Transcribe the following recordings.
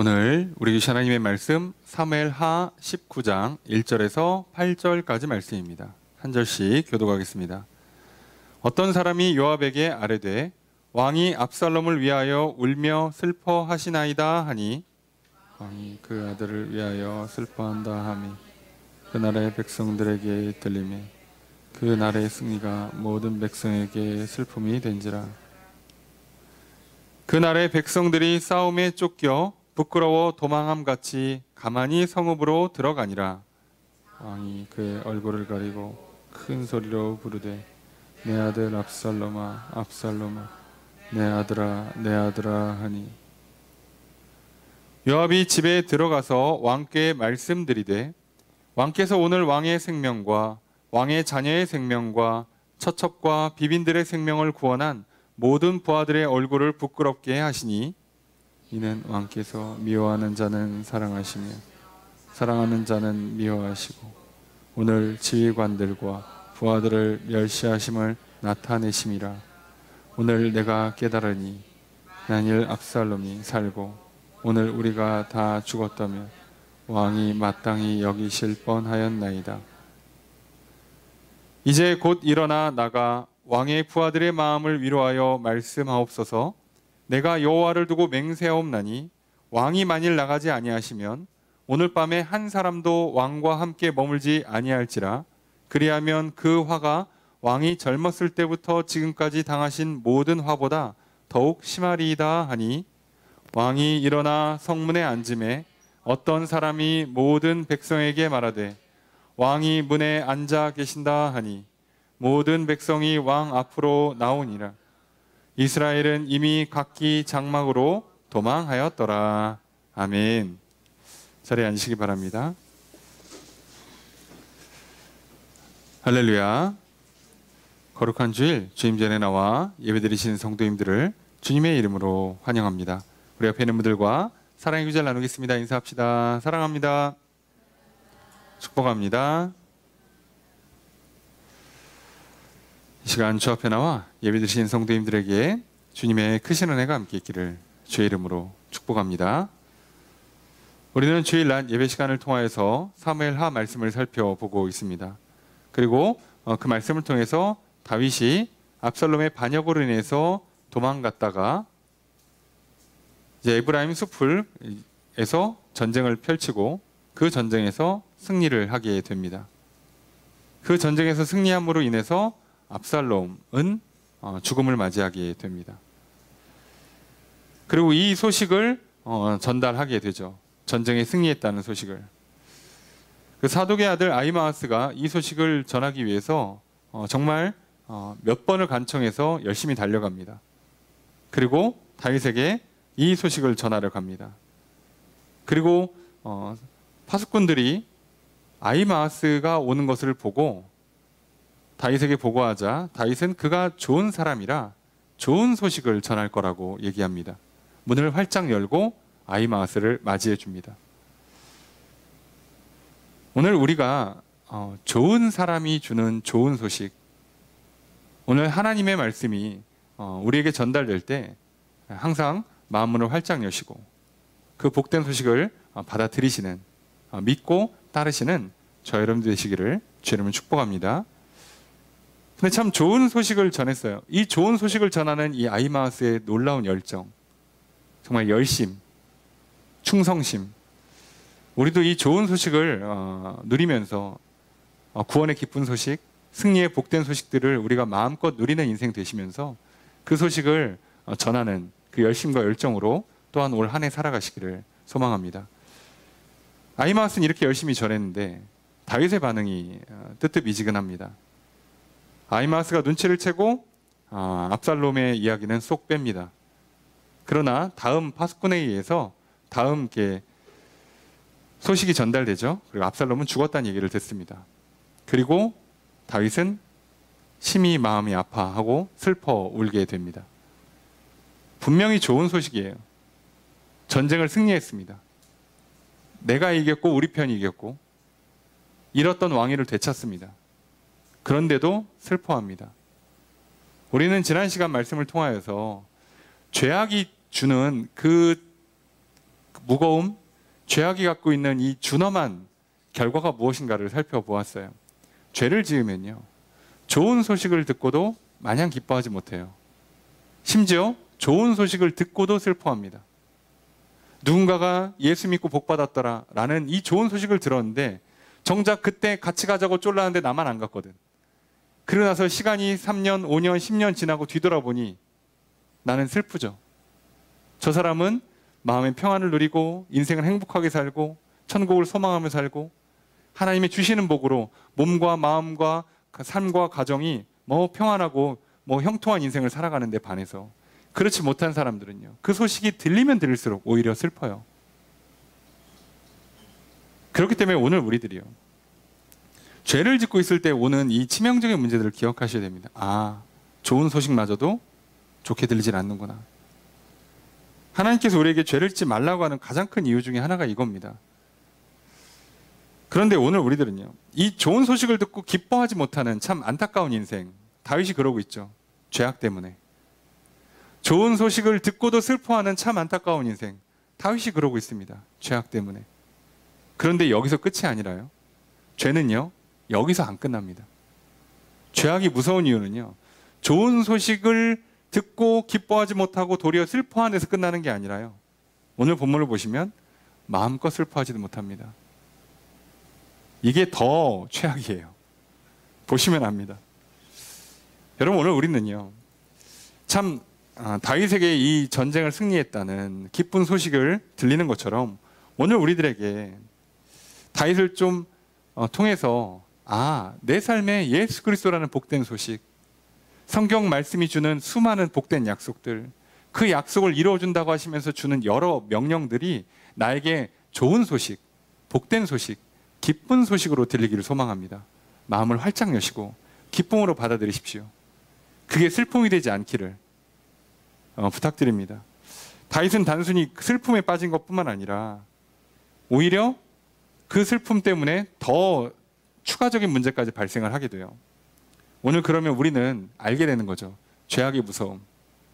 오늘 우리 주신 하나님의 말씀 사무엘하 19장 1절에서 8절까지 말씀입니다. 한 절씩 교독하겠습니다. 어떤 사람이 요압에게 아뢰되 왕이 압살롬을 위하여 울며 슬퍼하시나이다 하니 왕이 그 아들을 위하여 슬퍼한다 하니 그 나라의 백성들에게 들리매 그 나라의 승리가 모든 백성에게 슬픔이 된지라. 그 나라의 백성들이 싸움에 쫓겨 부끄러워 도망함 같이 가만히 성읍으로 들어가니라. 왕이 그의 얼굴을 가리고 큰 소리로 부르되 내 아들 압살롬아 압살롬아 내 아들아 내 아들아 하니 요압이 집에 들어가서 왕께 말씀드리되 왕께서 오늘 왕의 생명과 왕의 자녀의 생명과 처첩과 비빈들의 생명을 구원한 모든 부하들의 얼굴을 부끄럽게 하시니 이는 왕께서 미워하는 자는 사랑하시며 사랑하는 자는 미워하시고 오늘 지휘관들과 부하들을 멸시하심을 나타내심이라. 오늘 내가 깨달으니 만일 압살롬이 살고 오늘 우리가 다 죽었다면 왕이 마땅히 여기실 뻔하였나이다. 이제 곧 일어나 나가 왕의 부하들의 마음을 위로하여 말씀하옵소서. 내가 여호와를 두고 맹세하옵나니 왕이 만일 나가지 아니하시면 오늘 밤에 한 사람도 왕과 함께 머물지 아니할지라. 그리하면 그 화가 왕이 젊었을 때부터 지금까지 당하신 모든 화보다 더욱 심하리이다 하니 왕이 일어나 성문에 앉음에 어떤 사람이 모든 백성에게 말하되 왕이 문에 앉아 계신다 하니 모든 백성이 왕 앞으로 나오니라. 이스라엘은 이미 각기 장막으로 도망하였더라. 아멘. 자리에 앉으시기 바랍니다. 할렐루야. 거룩한 주일 주님 전에 나와 예배드리신 성도님들을 주님의 이름으로 환영합니다. 우리 옆에 있는 분들과 사랑의 구절 나누겠습니다. 인사합시다. 사랑합니다. 축복합니다. 이 시간 주 앞에 나와 예배드리신 성도님들에게 주님의 크신 은혜가 함께 있기를 주의 이름으로 축복합니다. 우리는 주일날 예배 시간을 통하여서 사무엘하 말씀을 살펴보고 있습니다. 그리고 그 말씀을 통해서 다윗이 압살롬의 반역으로 인해서 도망갔다가 이제 에브라임 숲에서 전쟁을 펼치고 그 전쟁에서 승리를 하게 됩니다. 그 전쟁에서 승리함으로 인해서 압살롬은 죽음을 맞이하게 됩니다. 그리고 이 소식을 전달하게 되죠. 전쟁에 승리했다는 소식을. 그 사독의 아들 아히마아스가 이 소식을 전하기 위해서 정말 몇 번을 간청해서 열심히 달려갑니다. 그리고 다윗에게 이 소식을 전하러 갑니다. 그리고 파수꾼들이 아히마아스가 오는 것을 보고 다윗에게 보고하자 다윗은 그가 좋은 사람이라 좋은 소식을 전할 거라고 얘기합니다. 문을 활짝 열고 아히마아스를 맞이해 줍니다. 오늘 우리가 좋은 사람이 주는 좋은 소식, 오늘 하나님의 말씀이 우리에게 전달될 때 항상 마음문을 활짝 여시고 그 복된 소식을 받아들이시는, 믿고 따르시는 저 여러분 되시기를 주 이름으로 축복합니다. 근데 참 좋은 소식을 전했어요. 이 좋은 소식을 전하는 이 아히마아스의 놀라운 열정, 정말 열심, 충성심, 우리도 이 좋은 소식을 누리면서 구원의 기쁜 소식, 승리의 복된 소식들을 우리가 마음껏 누리는 인생 되시면서 그 소식을 전하는 그 열심과 열정으로 또한 올 한 해 살아가시기를 소망합니다. 아히마아스는 이렇게 열심히 전했는데 다윗의 반응이 뜨뜻미지근합니다. 아히마아스가 눈치를 채고 압살롬의 이야기는 쏙 뺍니다. 그러나 다음 파수꾼에 의해서 다음 소식이 전달되죠. 그리고 압살롬은 죽었다는 얘기를 듣습니다. 그리고 다윗은 심히 마음이 아파하고 슬퍼 울게 됩니다. 분명히 좋은 소식이에요. 전쟁을 승리했습니다. 내가 이겼고 우리 편이 이겼고 잃었던 왕위를 되찾습니다. 그런데도 슬퍼합니다. 우리는 지난 시간 말씀을 통하여서 죄악이 주는 그 무거움, 죄악이 갖고 있는 이 준엄한 결과가 무엇인가를 살펴보았어요. 죄를 지으면요, 좋은 소식을 듣고도 마냥 기뻐하지 못해요. 심지어 좋은 소식을 듣고도 슬퍼합니다. 누군가가 예수 믿고 복 받았더라 라는 이 좋은 소식을 들었는데 정작 그때 같이 가자고 쫄라는데 나만 안 갔거든. 그러고 나서 시간이 3년, 5년, 10년 지나고 뒤돌아보니 나는 슬프죠. 저 사람은 마음의 평안을 누리고 인생을 행복하게 살고 천국을 소망하며 살고 하나님의 주시는 복으로 몸과 마음과 삶과 가정이 평안하고 형통한 인생을 살아가는 데 반해서 그렇지 못한 사람들은요, 그 소식이 들리면 들릴수록 오히려 슬퍼요. 그렇기 때문에 오늘 우리들이요, 죄를 짓고 있을 때 오는 이 치명적인 문제들을 기억하셔야 됩니다. 아, 좋은 소식마저도 좋게 들리질 않는구나. 하나님께서 우리에게 죄를 짓지 말라고 하는 가장 큰 이유 중에 하나가 이겁니다. 그런데 오늘 우리들은요, 이 좋은 소식을 듣고 기뻐하지 못하는 참 안타까운 인생, 다윗이 그러고 있죠. 죄악 때문에. 좋은 소식을 듣고도 슬퍼하는 참 안타까운 인생, 다윗이 그러고 있습니다. 죄악 때문에. 그런데 여기서 끝이 아니라요, 죄는요, 여기서 안 끝납니다. 죄악이 무서운 이유는요, 좋은 소식을 듣고 기뻐하지 못하고 도리어 슬퍼하는 데서 끝나는 게 아니라요, 오늘 본문을 보시면 마음껏 슬퍼하지도 못합니다. 이게 더 최악이에요. 보시면 압니다. 여러분, 오늘 우리는요, 참 다윗에게 이 전쟁을 승리했다는 기쁜 소식을 들리는 것처럼 오늘 우리들에게 다윗을 좀 통해서 내 삶에 예수 그리스도라는 복된 소식, 성경 말씀이 주는 수많은 복된 약속들, 그 약속을 이루어준다고 하시면서 주는 여러 명령들이 나에게 좋은 소식, 복된 소식, 기쁜 소식으로 들리기를 소망합니다. 마음을 활짝 여시고 기쁨으로 받아들이십시오. 그게 슬픔이 되지 않기를 부탁드립니다. 다윗은 단순히 슬픔에 빠진 것뿐만 아니라 오히려 그 슬픔 때문에 더 추가적인 문제까지 발생을 하게 돼요. 오늘 그러면 우리는 알게 되는 거죠. 죄악의 무서움,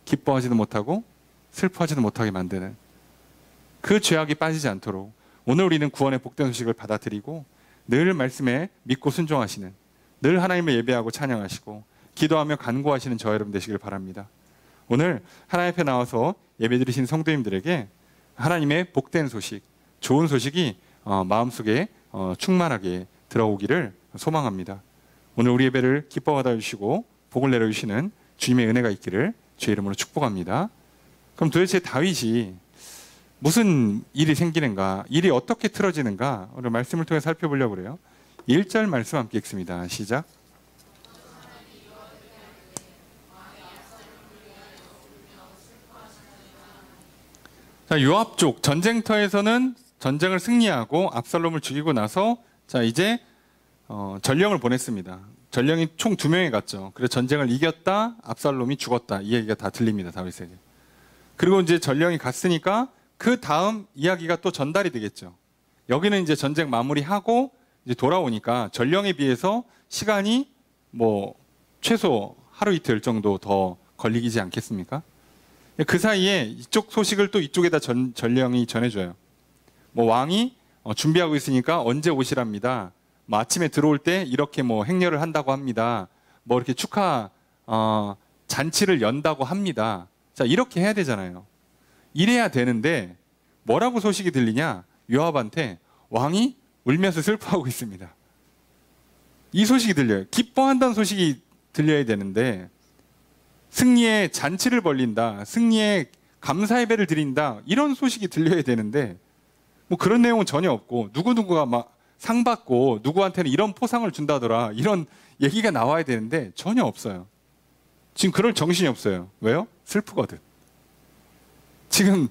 기뻐하지도 못하고 슬퍼하지도 못하게 만드는 그 죄악이 빠지지 않도록 오늘 우리는 구원의 복된 소식을 받아들이고 늘 말씀에 믿고 순종하시는, 늘 하나님을 예배하고 찬양하시고 기도하며 간구하시는 저 여러분 되시길 바랍니다. 오늘 하나님 앞에 나와서 예배드리신 성도님들에게 하나님의 복된 소식, 좋은 소식이 마음속에 충만하게 들어오기를 소망합니다. 오늘 우리 예배를 기뻐 받아주시고 복을 내려주시는 주님의 은혜가 있기를 주의 이름으로 축복합니다. 그럼 도대체 다윗이 무슨 일이 생기는가, 일이 어떻게 틀어지는가, 오늘 말씀을 통해 살펴보려고 그래요. 1절 말씀 함께 읽습니다. 시작. 자, 요압 쪽 전쟁터에서는 전쟁을 승리하고 압살롬을 죽이고 나서 자, 이제 전령을 보냈습니다. 전령이 총 2명이 갔죠. 그래서 전쟁을 이겼다, 압살롬이 죽었다, 이 얘기가 다 들립니다, 다윗에게. 그리고 이제 전령이 갔으니까 그 다음 이야기가 또 전달이 되겠죠. 여기는 이제 전쟁 마무리하고 이제 돌아오니까 전령에 비해서 시간이 최소 하루 이틀 정도 더 걸리지 않겠습니까? 그 사이에 이쪽 소식을 또 이쪽에다 전령이 전해줘요. 왕이 준비하고 있으니까 언제 오시랍니다. 아침에 들어올 때 이렇게 행렬을 한다고 합니다. 이렇게 축하 잔치를 연다고 합니다. 자, 이렇게 해야 되잖아요. 이래야 되는데 뭐라고 소식이 들리냐? 요압한테 왕이 울면서 슬퍼하고 있습니다. 이 소식이 들려요. 기뻐한다는 소식이 들려야 되는데 승리의 잔치를 벌린다, 승리의 감사 예배를 드린다, 이런 소식이 들려야 되는데 그런 내용은 전혀 없고 누구누구가 상 받고 누구한테는 이런 포상을 준다더라, 이런 얘기가 나와야 되는데 전혀 없어요. 지금 그럴 정신이 없어요. 왜요? 슬프거든. 지금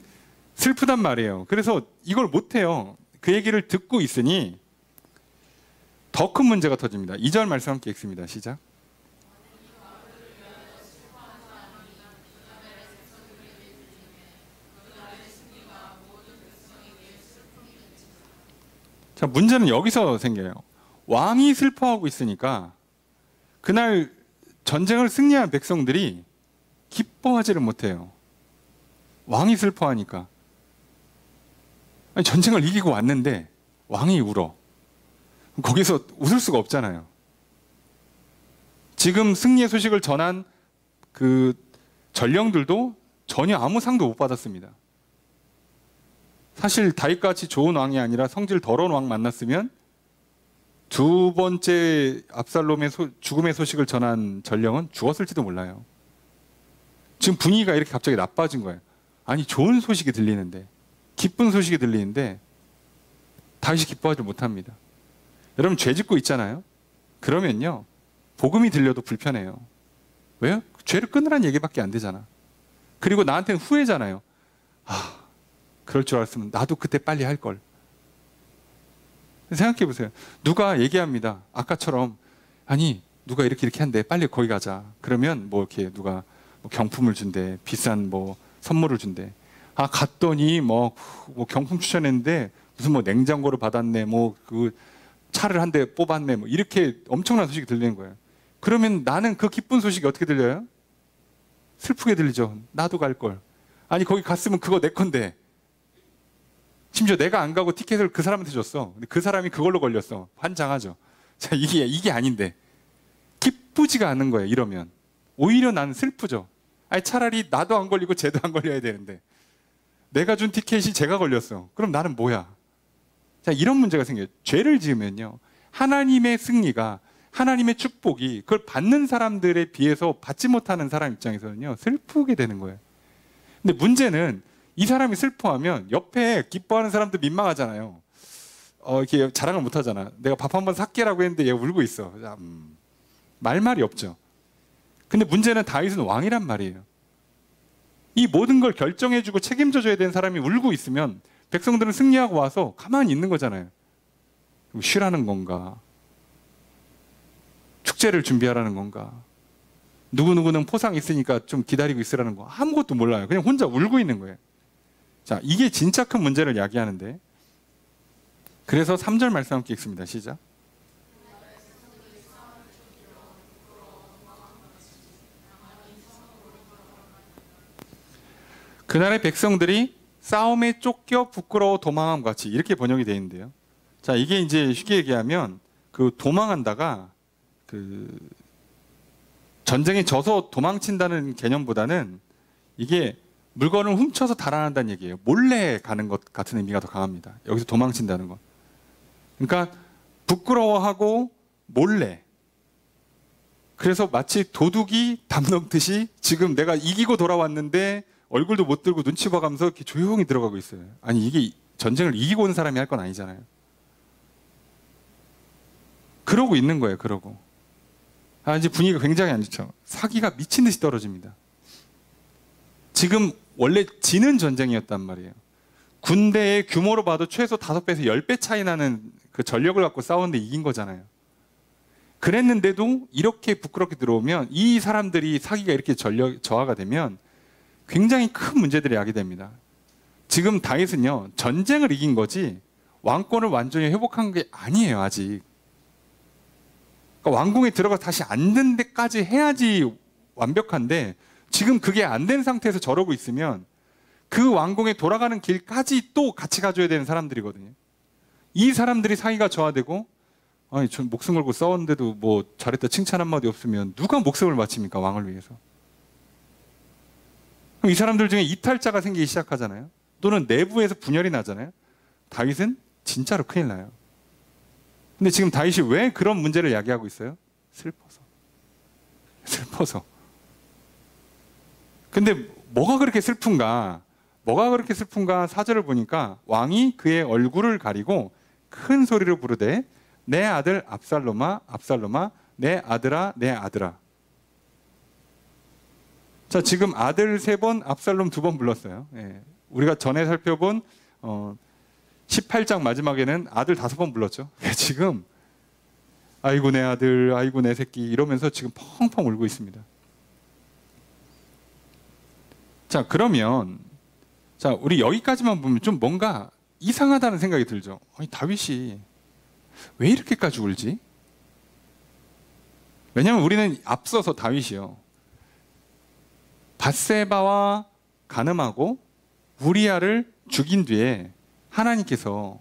슬프단 말이에요. 그래서 이걸 못해요. 그 얘기를 듣고 있으니 더 큰 문제가 터집니다. 2절 말씀 함께 읽습니다. 시작. 자, 문제는 여기서 생겨요. 왕이 슬퍼하고 있으니까 그날 전쟁을 승리한 백성들이 기뻐하지를 못해요. 왕이 슬퍼하니까. 아니, 전쟁을 이기고 왔는데 왕이 울어. 거기서 웃을 수가 없잖아요. 지금 승리의 소식을 전한 그 전령들도 전혀 아무 상도 못 받았습니다. 사실 다윗같이 좋은 왕이 아니라 성질 더러운 왕 만났으면 두 번째 압살롬의 죽음의 소식을 전한 전령은 죽었을지도 몰라요. 지금 분위기가 이렇게 갑자기 나빠진 거예요. 아니, 좋은 소식이 들리는데, 기쁜 소식이 들리는데 다윗이 기뻐하지 못합니다. 여러분, 죄 짓고 있잖아요. 그러면요, 복음이 들려도 불편해요. 왜요? 죄를 끊으라는 얘기밖에 안 되잖아. 그리고 나한테는 후회잖아요. 아, 그럴 줄 알았으면 나도 그때 빨리 할 걸. 생각해 보세요. 누가 얘기합니다. 아까처럼, 아니, 누가 이렇게 한대. 빨리 거기 가자. 그러면 뭐 이렇게 누가 뭐 경품을 준대. 비싼 뭐 선물을 준대. 아, 갔더니 뭐 경품 추천했는데 무슨 뭐 냉장고를 받았네. 뭐 그 차를 한 대 뽑았네. 뭐 이렇게 엄청난 소식이 들리는 거예요. 그러면 나는 그 기쁜 소식이 어떻게 들려요? 슬프게 들리죠. 나도 갈 걸. 아니, 거기 갔으면 그거 내 건데. 심지어 내가 안 가고 티켓을 그 사람한테 줬어. 근데 그 사람이 그걸로 걸렸어. 환장하죠. 자, 이게 아닌데. 기쁘지가 않은 거예요, 이러면. 오히려 나는 슬프죠. 아니, 차라리 나도 안 걸리고 쟤도 안 걸려야 되는데. 내가 준 티켓이 쟤가 걸렸어. 그럼 나는 뭐야? 자, 이런 문제가 생겨요. 죄를 지으면요, 하나님의 승리가, 하나님의 축복이 그걸 받는 사람들에 비해서 받지 못하는 사람 입장에서는요, 슬프게 되는 거예요. 근데 문제는 이 사람이 슬퍼하면 옆에 기뻐하는 사람도 민망하잖아요. 이렇게 자랑을 못 하잖아. 내가 밥 한번 샀게라고 했는데 얘 울고 있어. 말이 없죠. 근데 문제는 다윗은 왕이란 말이에요. 이 모든 걸 결정해주고 책임져줘야 되는 사람이 울고 있으면 백성들은 승리하고 와서 가만히 있는 거잖아요. 쉬라는 건가? 축제를 준비하라는 건가? 누구누구는 포상 있으니까 좀 기다리고 있으라는 거. 아무것도 몰라요. 그냥 혼자 울고 있는 거예요. 자, 이게 진짜 큰 문제를 야기하는데, 그래서 3절 말씀 함께 읽습니다. 시작. 그날의 백성들이 싸움에 쫓겨 부끄러워 도망함 같이, 이렇게 번역이 되어 있는데요. 자, 이게 이제 쉽게 얘기하면 그 도망한다가 그 전쟁에 져서 도망친다는 개념보다는 이게 물건을 훔쳐서 달아난다는 얘기예요. 몰래 가는 것 같은 의미가 더 강합니다. 여기서 도망친다는 것. 그러니까 부끄러워하고 몰래. 그래서 마치 도둑이 담 넘듯이 지금 내가 이기고 돌아왔는데 얼굴도 못 들고 눈치 봐가면서 이렇게 조용히 들어가고 있어요. 아니, 이게 전쟁을 이기고 온 사람이 할 건 아니잖아요. 그러고 있는 거예요. 그러고. 이제 분위기가 굉장히 안 좋죠. 사기가 미친 듯이 떨어집니다. 지금 원래 지는 전쟁이었단 말이에요. 군대의 규모로 봐도 최소 5배에서 10배 차이 나는 그 전력을 갖고 싸웠는데 이긴 거잖아요. 그랬는데도 이렇게 부끄럽게 들어오면, 이 사람들이 사기가 이렇게 저하가 되면 굉장히 큰 문제들이 야기됩니다. 지금 다윗은요, 전쟁을 이긴 거지 왕권을 완전히 회복한 게 아니에요. 아직. 그러니까 왕궁에 들어가 다시 앉는 데까지 해야지 완벽한데, 지금 그게 안 된 상태에서 저러고 있으면 그 왕궁에 돌아가는 길까지 또 같이 가줘야 되는 사람들이거든요. 이 사람들이 사기가 저하되고, 아니, 전 목숨 걸고 싸웠는데도 뭐 잘했다 칭찬 한마디 없으면 누가 목숨을 바칩니까? 왕을 위해서. 그럼 이 사람들 중에 이탈자가 생기기 시작하잖아요. 또는 내부에서 분열이 나잖아요. 다윗은 진짜로 큰일 나요. 근데 지금 다윗이 왜 그런 문제를 야기하고 있어요? 슬퍼서. 근데 뭐가 그렇게 슬픈가? 4절을 보니까 왕이 그의 얼굴을 가리고 큰 소리로 부르되 내 아들 압살롬아, 압살롬아, 내 아들아, 내 아들아. 자, 지금 아들 3번, 압살롬 2번 불렀어요. 예. 우리가 전에 살펴본 18장 마지막에는 아들 5번 불렀죠. 지금 아이고 내 아들, 아이고 내 새끼 이러면서 지금 펑펑 울고 있습니다. 자, 그러면 우리 여기까지만 보면 좀 뭔가 이상하다는 생각이 들죠. 아니, 다윗이 왜 이렇게까지 울지? 왜냐하면 우리는 앞서서 다윗이요, 밧세바와 간음하고 우리아를 죽인 뒤에 하나님께서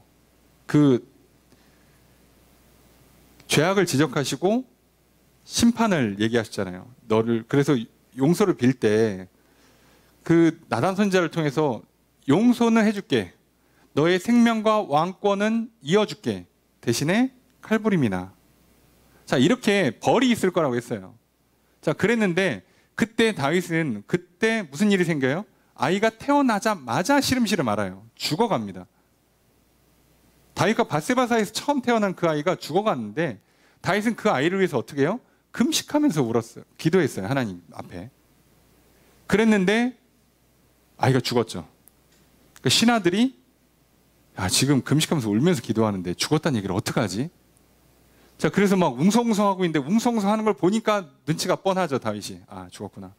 그 죄악을 지적하시고 심판을 얘기하셨잖아요. 너를 그래서 용서를 빌 때 그 나단 선지자를 통해서 용서는 해줄게. 너의 생명과 왕권은 이어줄게. 대신에 칼부림이나. 자, 이렇게 벌이 있을 거라고 했어요. 자, 그랬는데 그때 다윗은 그때 무슨 일이 생겨요? 아이가 태어나자마자 시름시름 앓아요. 죽어갑니다. 다윗과 밧세바 사이에서 처음 태어난 그 아이가 죽어갔는데 다윗은 그 아이를 위해서 어떻게 해요? 금식하면서 울었어요. 기도했어요. 하나님 앞에. 그랬는데 아이가 죽었죠. 그 신하들이 야, 지금 금식하면서 울면서 기도하는데 죽었다는 얘기를 어떡하지? 자, 그래서 막 웅성웅성하고 있는데 웅성웅성하는 걸 보니까 눈치가 뻔하죠. 다윗이. 아, 죽었구나.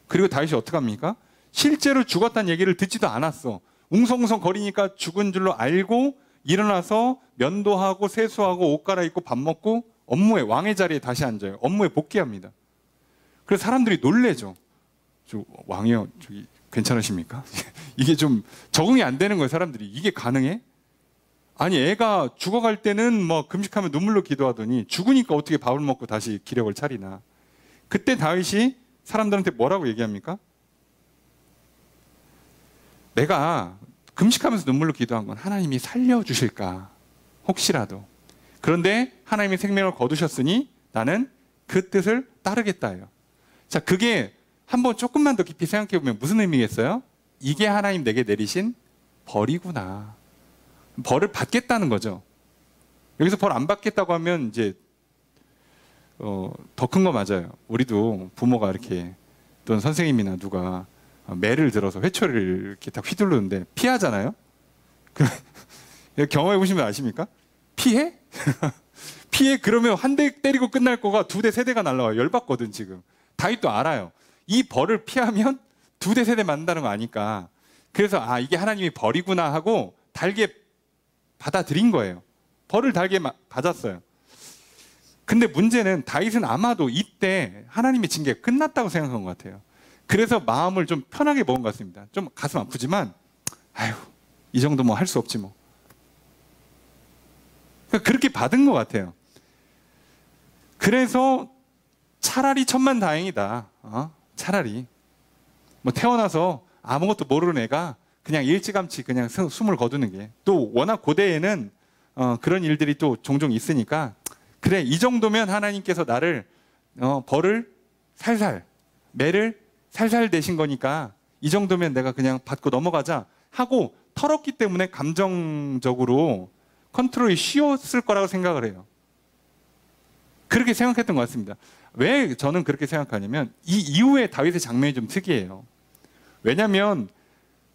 그리고 다윗이 어떡합니까? 실제로 죽었다는 얘기를 듣지도 않았어. 웅성웅성 거리니까 죽은 줄로 알고 일어나서 면도하고 세수하고 옷 갈아입고 밥 먹고 업무에 왕의 자리에 다시 앉아요. 업무에 복귀합니다. 그래서 사람들이 놀래죠. 왕이요, 저기 괜찮으십니까? 이게 좀 적응이 안 되는 거예요. 사람들이. 이게 가능해? 아니, 애가 죽어갈 때는 뭐 금식하면 눈물로 기도하더니 죽으니까 어떻게 밥을 먹고 다시 기력을 차리나. 그때 다윗이 사람들한테 뭐라고 얘기합니까? 내가 금식하면서 눈물로 기도한 건 하나님이 살려주실까? 혹시라도. 그런데 하나님이 생명을 거두셨으니 나는 그 뜻을 따르겠다예요. 자, 그게 한번 조금만 더 깊이 생각해 보면 무슨 의미겠어요? 이게 하나님 내게 내리신 벌이구나. 벌을 받겠다는 거죠. 여기서 벌 안 받겠다고 하면 이제 더 큰 거 맞아요. 우리도 부모가 이렇게 또는 선생님이나 누가 매를 들어서 회초리를 이렇게 딱 휘두르는데 피하잖아요. 경험해 보시면 아십니까? 피해? 피해? 그러면 한 대 때리고 끝날 거가 두 대, 세 대가 날라와요. 열받거든 지금. 다윗도 알아요. 이 벌을 피하면 두 대, 세 대 맞는다는 거 아니까. 그래서 아, 이게 하나님이 벌이구나 하고 달게 받아들인 거예요. 벌을 달게 받았어요. 근데 문제는 다윗은 아마도 이때 하나님의 징계가 끝났다고 생각한 것 같아요. 그래서 마음을 좀 편하게 먹은 것 같습니다. 좀 가슴 아프지만 아휴, 이 정도 뭐 할 수 없지 뭐. 그러니까 그렇게 받은 것 같아요. 그래서 차라리 천만다행이다. 차라리 뭐 태어나서 아무것도 모르는 애가 그냥 일찌감치 그냥 숨을 거두는 게, 또 워낙 고대에는 그런 일들이 또 종종 있으니까 그래, 이 정도면 하나님께서 나를 벌을 살살, 매를 살살 내신 거니까 이 정도면 내가 그냥 받고 넘어가자 하고 털었기 때문에 감정적으로 컨트롤이 쉬웠을 거라고 생각을 해요. 그렇게 생각했던 것 같습니다. 왜 저는 그렇게 생각하냐면 이 이후에 다윗의 장면이 좀 특이해요. 왜냐하면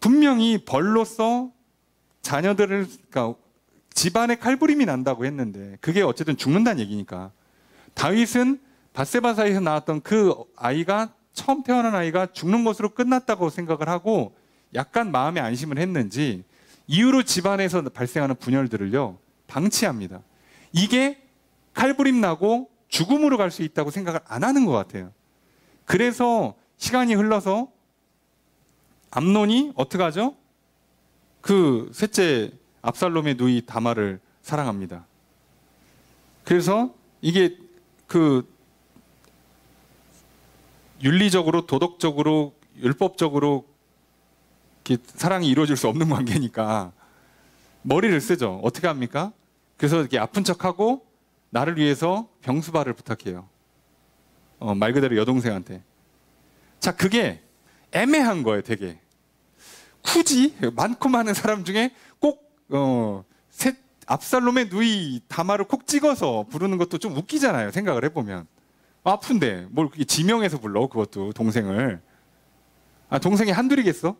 분명히 벌로서 자녀들을, 그러니까 집안에 칼부림이 난다고 했는데 그게 어쨌든 죽는다는 얘기니까 다윗은 밧세바 사이에서 나왔던 그 아이가, 처음 태어난 아이가 죽는 것으로 끝났다고 생각을 하고 약간 마음에 안심을 했는지 이후로 집안에서 발생하는 분열들을요 방치합니다. 이게 칼부림 나고 죽음으로 갈 수 있다고 생각을 안 하는 것 같아요. 그래서 시간이 흘러서 암논이 어떻게 하죠? 그 셋째 압살롬의 누이 다말을 사랑합니다. 그래서 이게 그 윤리적으로, 도덕적으로, 율법적으로 사랑이 이루어질 수 없는 관계니까 머리를 쓰죠. 어떻게 합니까? 그래서 이렇게 아픈 척하고 나를 위해서 병수발을 부탁해요. 말 그대로 여동생한테. 자, 그게 애매한 거예요, 되게. 굳이 많고 많은 사람 중에 꼭 압살롬의 누이 다말을 콕 찍어서 부르는 것도 좀 웃기잖아요, 생각을 해보면. 아픈데 뭘 그렇게 지명해서 불러, 그것도 동생을. 아, 동생이 한둘이겠어?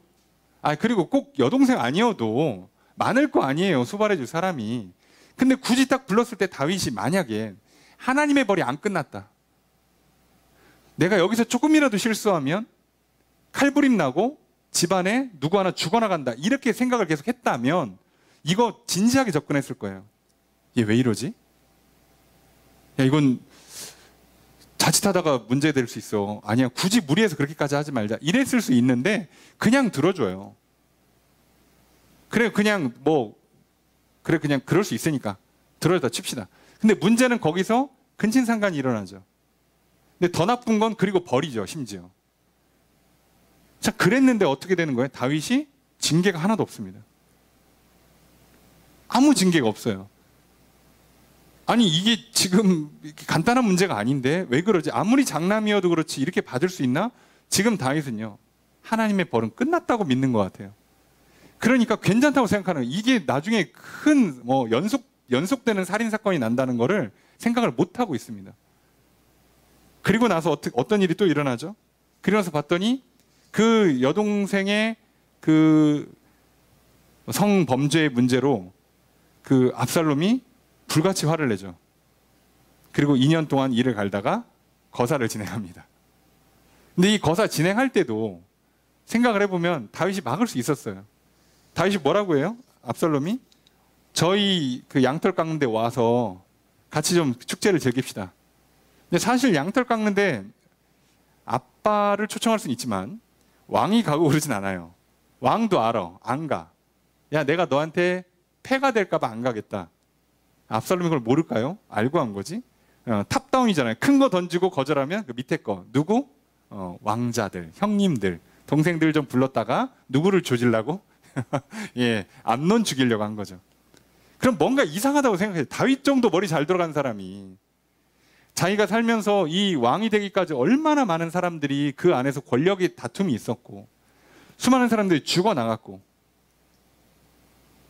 아, 그리고 꼭 여동생 아니어도 많을 거 아니에요, 수발해줄 사람이. 근데 굳이 딱 불렀을 때 다윗이 만약에 하나님의 벌이 안 끝났다, 내가 여기서 조금이라도 실수하면 칼부림 나고 집안에 누구 하나 죽어나간다, 이렇게 생각을 계속 했다면 이거 진지하게 접근했을 거예요. 얘 왜 이러지? 야, 이건 자칫하다가 문제될 수 있어. 아니야, 굳이 무리해서 그렇게까지 하지 말자, 이랬을 수 있는데 그냥 들어줘요. 그래 그냥 뭐 그래 그냥 그럴 수 있으니까 들어다 칩시다. 근데 문제는 거기서 근친상간이 일어나죠. 근데 더 나쁜 건 그리고 버리죠, 심지어. 자, 그랬는데 어떻게 되는 거예요? 다윗이 징계가 하나도 없습니다. 아무 징계가 없어요. 아니 이게 지금 간단한 문제가 아닌데 왜 그러지? 아무리 장남이어도 그렇지 이렇게 받을 수 있나? 지금 다윗은요, 하나님의 벌은 끝났다고 믿는 것 같아요. 그러니까 괜찮다고 생각하는 거예요. 이게 나중에 큰 뭐 연속되는 살인 사건이 난다는 거를 생각을 못 하고 있습니다. 그리고 나서 어떤 일이 또 일어나죠? 그리고 나서 봤더니 그 여동생의 그 성범죄의 문제로 그 압살롬이 불같이 화를 내죠. 그리고 2년 동안 일을 갈다가 거사를 진행합니다. 근데 이 거사 진행할 때도 생각을 해보면 다윗이 막을 수 있었어요. 다윗이 뭐라고 해요? 압살롬이 저희 그 양털 깎는데 와서 같이 좀 축제를 즐깁시다. 근데 사실 양털 깎는데 아빠를 초청할 수는 있지만 왕이 가고 그러진 않아요. 왕도 알아. 안 가. 야, 내가 너한테 패가 될까 봐 안 가겠다. 압살롬이 그걸 모를까요? 알고 한 거지. 탑다운이잖아요. 큰 거 던지고 거절하면 그 밑에 거. 누구? 왕자들, 형님들, 동생들 좀 불렀다가 누구를 조질라고? 예, 암논 죽이려고 한 거죠. 그럼 뭔가 이상하다고 생각해요. 다윗 정도 머리 잘 돌아간 사람이 자기가 살면서 이 왕이 되기까지 얼마나 많은 사람들이 그 안에서 권력의 다툼이 있었고 수많은 사람들이 죽어나갔고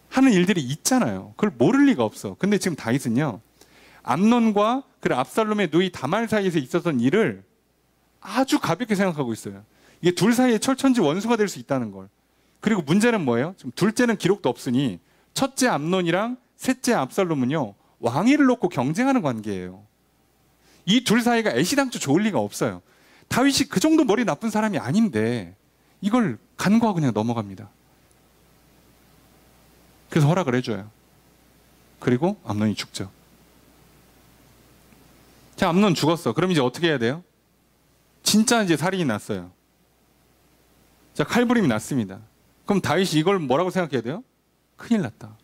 하는 일들이 있잖아요. 그걸 모를 리가 없어. 근데 지금 다윗은요, 암논과 그 압살롬의 누이 다말 사이에서 있었던 일을 아주 가볍게 생각하고 있어요. 이게 둘 사이에 철천지 원수가 될 수 있다는 걸. 그리고 문제는 뭐예요? 지금 둘째는 기록도 없으니 첫째 암논이랑 셋째 압살롬은요, 왕위를 놓고 경쟁하는 관계예요. 이 둘 사이가 애시당초 좋을 리가 없어요. 다윗이 그 정도 머리 나쁜 사람이 아닌데 이걸 간과하고 그냥 넘어갑니다. 그래서 허락을 해줘요. 그리고 암논이 죽죠. 자, 암논 죽었어. 그럼 이제 어떻게 해야 돼요? 진짜 이제 살인이 났어요. 자, 칼부림이 났습니다. 그럼 다윗이 이걸 뭐라고 생각해야 돼요? 큰일 났다.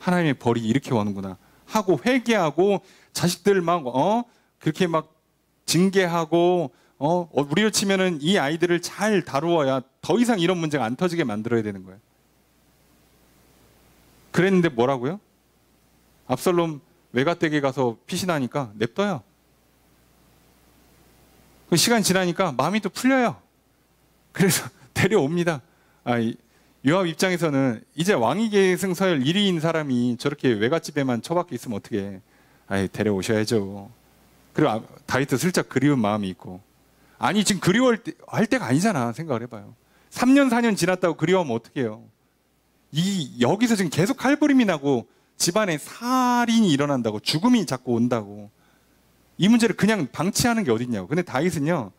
하나님의 벌이 이렇게 오는구나 하고 회개하고 자식들 막 그렇게 막 징계하고 우리로 치면은 이 아이들을 잘 다루어야 더 이상 이런 문제가 안 터지게 만들어야 되는 거예요. 그랬는데 뭐라고요? 압살롬 외가댁에 가서 피신하니까 냅둬요. 그 시간 지나니까 마음이 또 풀려요. 그래서 데려옵니다. 요압 입장에서는 이제 왕위 계승 서열 1위인 사람이 저렇게 외갓집에만 처박혀 있으면 어떡해. 데려오셔야죠. 그리고 다윗도 슬쩍 그리운 마음이 있고. 아니 지금 그리워할 때가 아니잖아. 생각을 해봐요. 3년 4년 지났다고 그리워하면 어떡해요. 여기서 지금 계속 칼부림이 나고 집안에 살인이 일어난다고, 죽음이 자꾸 온다고. 이 문제를 그냥 방치하는 게 어딨냐고. 근데 다윗은요,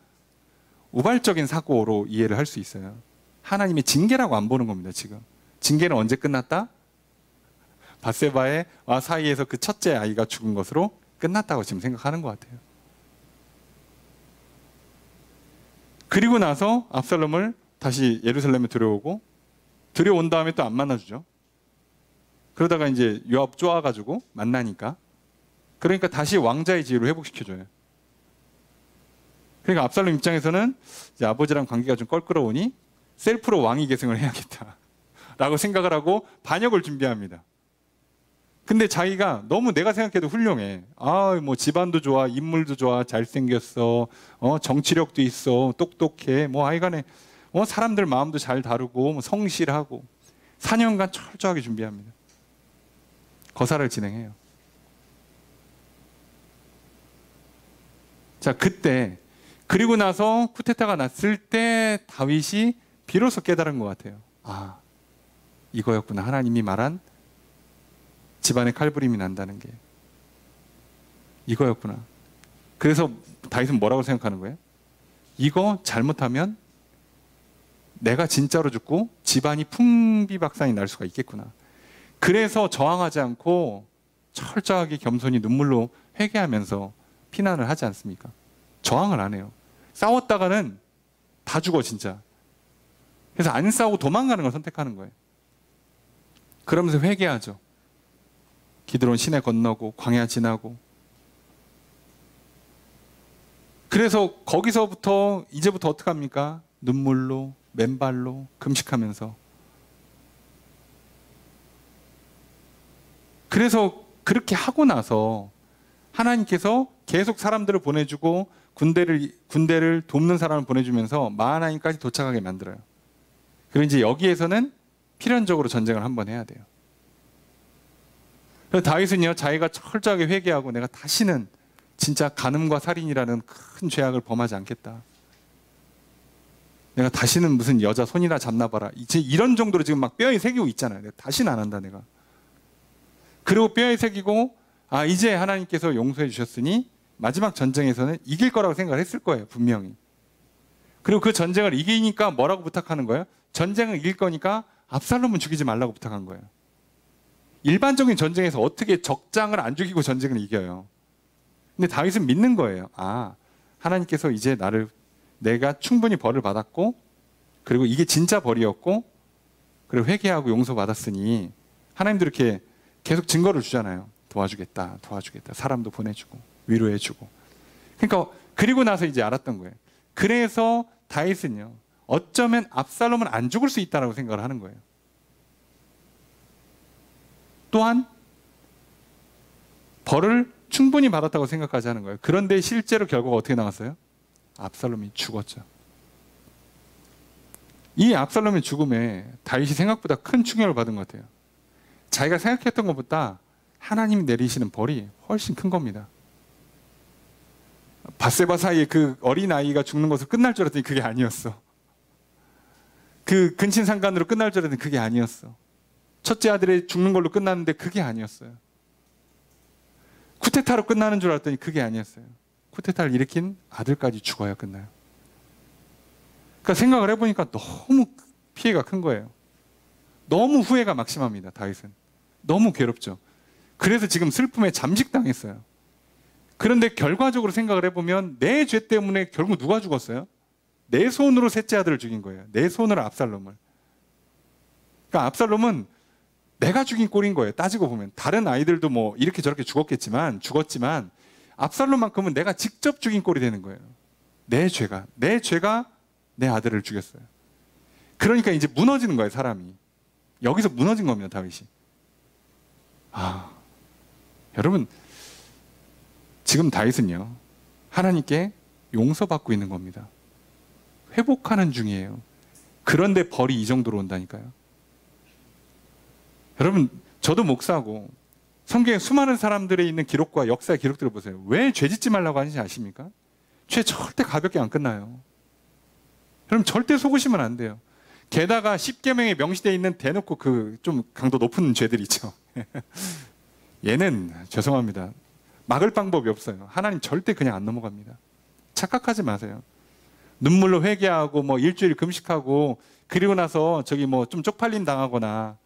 우발적인 사고로 이해를 할 수 있어요. 하나님의 징계라고 안 보는 겁니다. 지금 징계는 언제 끝났다? 밧세바의 사이에서 그 첫째 아이가 죽은 것으로 끝났다고 지금 생각하는 것 같아요. 그리고 나서 압살롬을 다시 예루살렘에 들여온 다음에 또 안 만나주죠. 그러다가 이제 요압 쪼아가지고 만나니까, 그러니까 다시 왕자의 지위로 회복시켜줘요. 그러니까 압살롬 입장에서는 이제 아버지랑 관계가 좀 껄끄러우니 셀프로 왕위 계승을 해야겠다 라고 생각을 하고 반역을 준비합니다. 근데 자기가 너무 내가 생각해도 훌륭해. 뭐 집안도 좋아, 인물도 좋아, 잘생겼어, 정치력도 있어, 똑똑해, 뭐 하여간에 사람들 마음도 잘 다루고, 뭐 성실하고. 4년간 철저하게 준비합니다. 거사를 진행해요. 자, 그때 그리고 나서 쿠데타가 났을 때 다윗이 비로소 깨달은 것 같아요. 이거였구나. 하나님이 말한 집안에 칼부림이 난다는 게 이거였구나. 그래서 다윗은 뭐라고 생각하는 거예요? 이거 잘못하면 내가 진짜로 죽고 집안이 풍비박산이 날 수가 있겠구나. 그래서 저항하지 않고 철저하게 겸손히 눈물로 회개하면서 피난을 하지 않습니까? 저항을 안 해요. 싸웠다가는 다 죽어 진짜. 그래서 안 싸우고 도망가는 걸 선택하는 거예요. 그러면서 회개하죠. 기드론 시내 건너고 광야 지나고. 그래서 거기서부터 이제부터 어떻게 합니까? 눈물로 맨발로 금식하면서. 그래서 그렇게 하고 나서 하나님께서 계속 사람들을 보내주고 군대를 돕는 사람을 보내주면서 마하나임까지 도착하게 만들어요. 그리고 이제 여기에서는 필연적으로 전쟁을 한번 해야 돼요. 그래서 다윗은요, 자기가 철저하게 회개하고 내가 다시는 진짜 간음과 살인이라는 큰 죄악을 범하지 않겠다. 내가 다시는 무슨 여자 손이나 잡나 봐라. 이제 이런 정도로 지금 막 뼈에 새기고 있잖아요. 내가 다시는 안 한다, 내가. 그리고 뼈에 새기고, 아, 이제 하나님께서 용서해 주셨으니 마지막 전쟁에서는 이길 거라고 생각을 했을 거예요, 분명히. 그리고 그 전쟁을 이기니까 뭐라고 부탁하는 거예요? 전쟁을 이길 거니까 압살롬은 죽이지 말라고 부탁한 거예요. 일반적인 전쟁에서 어떻게 적장을 안 죽이고 전쟁을 이겨요? 근데 다윗은 믿는 거예요. 아, 하나님께서 이제 내가 충분히 벌을 받았고, 그리고 이게 진짜 벌이었고, 그리고 회개하고 용서받았으니 하나님도 이렇게 계속 증거를 주잖아요. 도와주겠다, 도와주겠다. 사람도 보내주고 위로해주고. 그러니까 그리고 나서 이제 알았던 거예요. 그래서 다윗은요, 어쩌면 압살롬은 안 죽을 수 있다라고 생각을 하는 거예요. 또한 벌을 충분히 받았다고 생각까지 하는 거예요. 그런데 실제로 결과가 어떻게 나왔어요? 압살롬이 죽었죠. 이 압살롬의 죽음에 다윗이 생각보다 큰 충격을 받은 것 같아요. 자기가 생각했던 것보다 하나님이 내리시는 벌이 훨씬 큰 겁니다. 밧세바 사이에 그 어린아이가 죽는 것으로 끝날 줄 알았더니 그게 아니었어. 그 근친상간으로 끝날 줄 알았더니 그게 아니었어. 첫째 아들이 죽는 걸로 끝났는데 그게 아니었어요. 쿠데타로 끝나는 줄 알았더니 그게 아니었어요. 쿠데타를 일으킨 아들까지 죽어야 끝나요. 그러니까 생각을 해보니까 너무 피해가 큰 거예요. 너무 후회가 막심합니다, 다윗은. 너무 괴롭죠. 그래서 지금 슬픔에 잠식당했어요. 그런데 결과적으로 생각을 해보면 내 죄 때문에 결국 누가 죽었어요? 내 손으로 셋째 아들을 죽인 거예요. 내 손으로 압살롬을. 그러니까 압살롬은 내가 죽인 꼴인 거예요. 따지고 보면. 다른 아이들도 뭐 이렇게 저렇게 죽었지만 압살롬만큼은 내가 직접 죽인 꼴이 되는 거예요. 내 죄가 내 아들을 죽였어요. 그러니까 이제 무너지는 거예요, 사람이. 여기서 무너진 겁니다, 다윗이. 아, 여러분, 지금 다윗은요, 하나님께 용서받고 있는 겁니다. 회복하는 중이에요. 그런데 벌이 이 정도로 온다니까요. 여러분, 저도 목사고 성경에 수많은 사람들의 있는 기록과 역사의 기록들을 보세요. 왜 죄 짓지 말라고 하는지 아십니까? 죄 절대 가볍게 안 끝나요. 여러분, 절대 속으시면 안 돼요. 게다가 십계명에 명시되어 있는 대놓고 그 좀 강도 높은 죄들 있죠. 얘는 죄송합니다. 막을 방법이 없어요. 하나님 절대 그냥 안 넘어갑니다. 착각하지 마세요. 눈물로 회개하고 뭐 일주일 금식하고 그리고 나서 저기 뭐 좀 쪽팔림 당하거나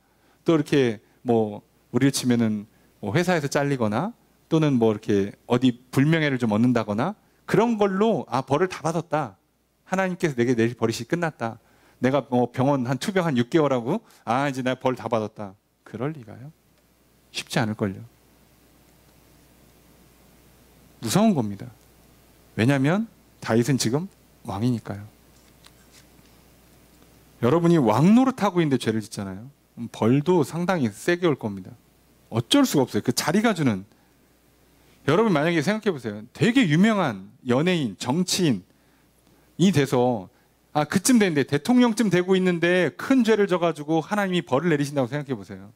또 이렇게 뭐 우리를 치면은 뭐 회사에서 잘리거나 또는 뭐 이렇게 어디 불명예를 좀 얻는다거나 그런 걸로 아, 벌을 다 받았다. 하나님께서 내게 내릴 버릇이 끝났다. 내가 뭐 병원 투병 한 6개월 하고 아, 이제 내가 벌 다 받았다. 그럴 리가요? 쉽지 않을걸요. 무서운 겁니다. 왜냐하면 다윗은 지금 왕이니까요. 여러분이 왕 노릇하고 있는데 죄를 짓잖아요. 벌도 상당히 세게 올 겁니다. 어쩔 수가 없어요. 그 자리가 주는. 여러분 만약에 생각해 보세요. 되게 유명한 연예인, 정치인이 돼서 아, 그쯤 됐는데 대통령쯤 되고 있는데 큰 죄를 져가지고 하나님이 벌을 내리신다고 생각해 보세요.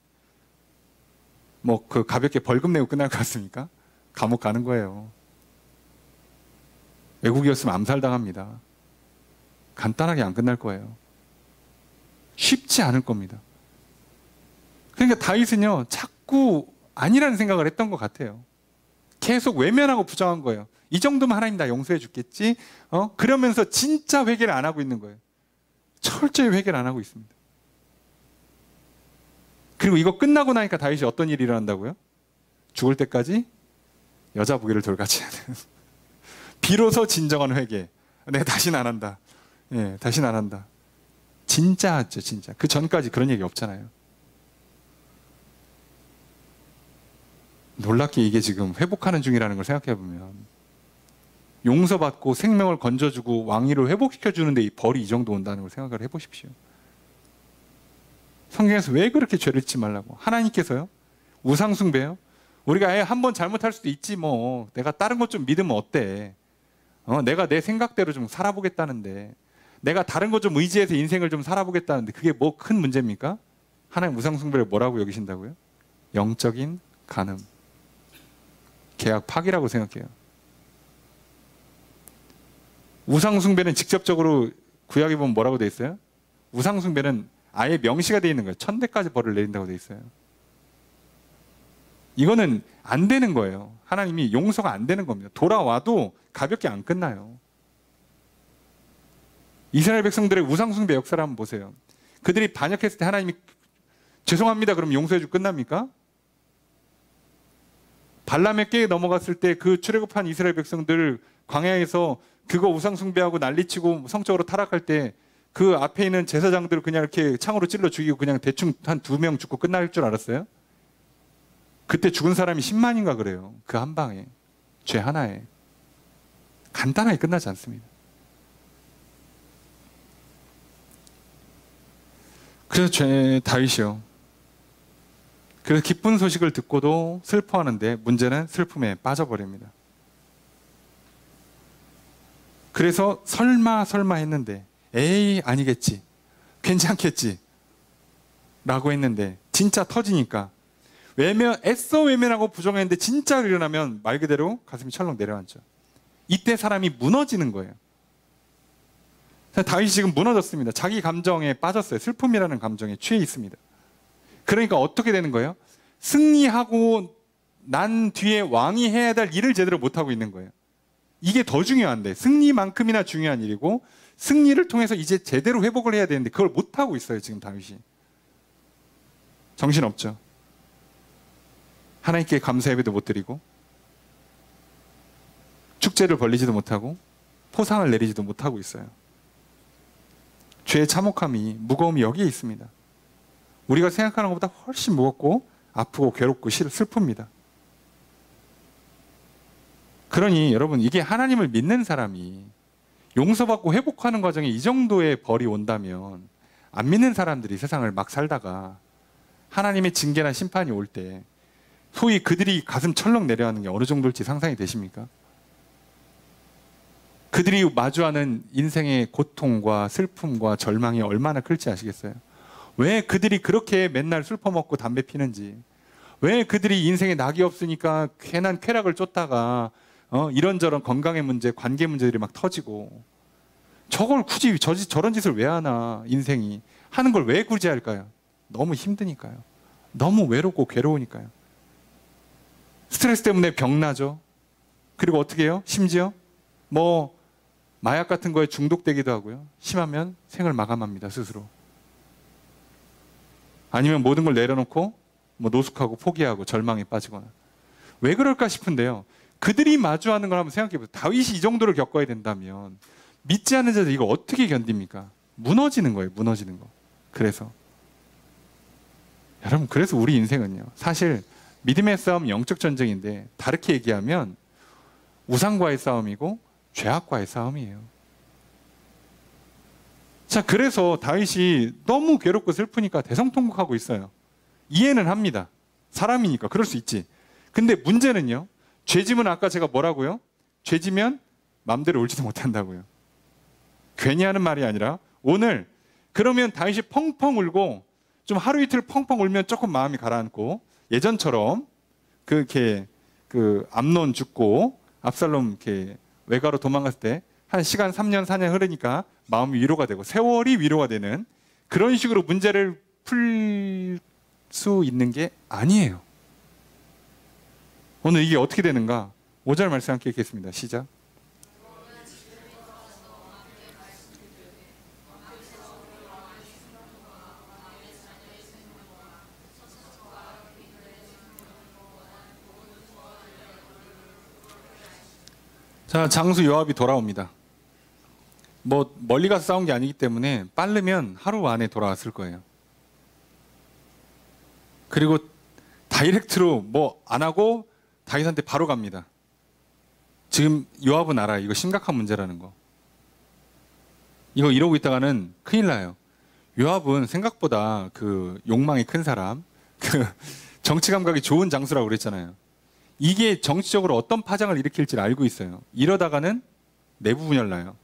뭐 그 가볍게 벌금 내고 끝날 것 같습니까? 감옥 가는 거예요. 외국이었으면 암살당합니다. 간단하게 안 끝날 거예요. 쉽지 않을 겁니다. 그러니까 다윗은요, 자꾸 아니라는 생각을 했던 것 같아요. 계속 외면하고 부정한 거예요. 이 정도면 하나님 나 용서해 주겠지? 그러면서 진짜 회개를 안 하고 있는 거예요. 철저히 회개를 안 하고 있습니다. 그리고 이거 끝나고 나니까 다윗이 어떤 일이 일어난다고요? 죽을 때까지 여자 보기를 돌같이 하는. 비로소 진정한 회개. 내가 다시는 안 한다. 예, 다시는 안 한다. 진짜 하죠, 진짜. 그 전까지 그런 얘기 없잖아요. 놀랍게 이게 지금 회복하는 중이라는 걸 생각해 보면, 용서받고 생명을 건져주고 왕위를 회복시켜주는데 이 벌이 이 정도 온다는 걸 생각을 해보십시오. 성경에서 왜 그렇게 죄를 짓지 말라고? 하나님께서요? 우상숭배요? 우리가 한번 잘못할 수도 있지 뭐. 내가 다른 것 좀 믿으면 어때? 내가 내 생각대로 좀 살아보겠다는데, 내가 다른 것 좀 의지해서 인생을 좀 살아보겠다는데 그게 뭐 큰 문제입니까? 하나님 우상숭배를 뭐라고 여기신다고요? 영적인 간음, 계약 파기라고 생각해요. 우상숭배는 직접적으로 구약에 보면 뭐라고 돼 있어요? 우상숭배는 아예 명시가 돼 있는 거예요. 1000대까지 벌을 내린다고 돼 있어요. 이거는 안 되는 거예요. 하나님이 용서가 안 되는 겁니다. 돌아와도 가볍게 안 끝나요. 이스라엘 백성들의 우상숭배 역사를 한번 보세요. 그들이 반역했을 때 하나님이 죄송합니다 그럼 용서해주고 끝납니까? 발람의 꾀에 넘어갔을 때 그 출애굽한 이스라엘 백성들 광야에서 그거 우상숭배하고 난리치고 성적으로 타락할 때 그 앞에 있는 제사장들을 그냥 이렇게 창으로 찔러 죽이고 그냥 대충 한 2명 죽고 끝날 줄 알았어요? 그때 죽은 사람이 10만인가 그래요. 그 한 방에, 죄 하나에. 간단하게 끝나지 않습니다. 그래서 다윗이요. 그래서 기쁜 소식을 듣고도 슬퍼하는데 문제는 슬픔에 빠져버립니다. 그래서 설마 했는데 에이 아니겠지, 괜찮겠지 라고 했는데 진짜 터지니까 애써 외면하고 부정했는데 진짜 일어나면 말 그대로 가슴이 철렁 내려앉죠. 이때 사람이 무너지는 거예요. 다윗이 지금 무너졌습니다. 자기 감정에 빠졌어요. 슬픔이라는 감정에 취해 있습니다. 그러니까 어떻게 되는 거예요? 승리하고 난 뒤에 왕이 해야 될 일을 제대로 못하고 있는 거예요. 이게 더 중요한데, 승리만큼이나 중요한 일이고 승리를 통해서 이제 제대로 회복을 해야 되는데 그걸 못하고 있어요. 지금 다윗이 정신없죠. 하나님께 감사 예배도 못 드리고 축제를 벌리지도 못하고 포상을 내리지도 못하고 있어요. 죄의 참혹함이, 무거움이 여기에 있습니다. 우리가 생각하는 것보다 훨씬 무겁고 아프고 괴롭고 슬픕니다. 그러니 여러분, 이게 하나님을 믿는 사람이 용서받고 회복하는 과정에 이 정도의 벌이 온다면, 안 믿는 사람들이 세상을 막 살다가 하나님의 징계나 심판이 올 때 소위 그들이 가슴 철렁 내려앉는 게 어느 정도일지 상상이 되십니까? 그들이 마주하는 인생의 고통과 슬픔과 절망이 얼마나 클지 아시겠어요? 왜 그들이 그렇게 맨날 술 퍼먹고 담배 피는지, 왜 그들이 인생에 낙이 없으니까 괜한 쾌락을 쫓다가 이런저런 건강의 문제, 관계 문제들이 막 터지고, 저걸 굳이 저런 짓을 왜 하나, 인생이 하는 걸 왜 굳이 할까요? 너무 힘드니까요. 너무 외롭고 괴로우니까요. 스트레스 때문에 병나죠. 그리고 어떻게 해요? 심지어 마약 같은 거에 중독되기도 하고요. 심하면 생을 마감합니다, 스스로. 아니면 모든 걸 내려놓고 노숙하고 포기하고 절망에 빠지거나. 왜 그럴까 싶은데요. 그들이 마주하는 걸 한번 생각해 보세요. 다윗이 이 정도를 겪어야 된다면 믿지 않는 자들 이거 어떻게 견딥니까? 무너지는 거예요, 무너지는 거. 그래서 여러분, 그래서 우리 인생은요, 사실 믿음의 싸움, 영적 전쟁인데 다르게 얘기하면 우상과의 싸움이고 죄악과의 싸움이에요. 자, 그래서 다윗이 너무 괴롭고 슬프니까 대성통곡하고 있어요. 이해는 합니다. 사람이니까 그럴 수 있지. 근데 문제는요, 죄지면 아까 제가 뭐라고요? 죄지면 마음대로 울지도 못한다고요. 괜히 하는 말이 아니라, 오늘 그러면 다윗이 펑펑 울고 좀 하루 이틀 펑펑 울면 조금 마음이 가라앉고, 예전처럼 그렇게 암논 죽고 압살롬 이렇게 외가로 도망갔을 때 한 시간 3년 4년 흐르니까 마음이 위로가 되고 세월이 위로가 되는 그런 식으로 문제를 풀 수 있는 게 아니에요. 오늘 이게 어떻게 되는가? 5절 말씀 함께 읽겠습니다. 시작. 자, 장수 요압이 돌아옵니다. 멀리 가서 싸운 게 아니기 때문에 빠르면 하루 안에 돌아왔을 거예요. 그리고 다이렉트로 안 하고 다윗한테 바로 갑니다. 지금 요압은 알아요. 이거 심각한 문제라는 거. 이거 이러고 있다가는 큰일 나요. 요압은 생각보다 그 욕망이 큰 사람, 그 정치 감각이 좋은 장수라고 그랬잖아요. 이게 정치적으로 어떤 파장을 일으킬지를 알고 있어요. 이러다가는 내부 분열 나요.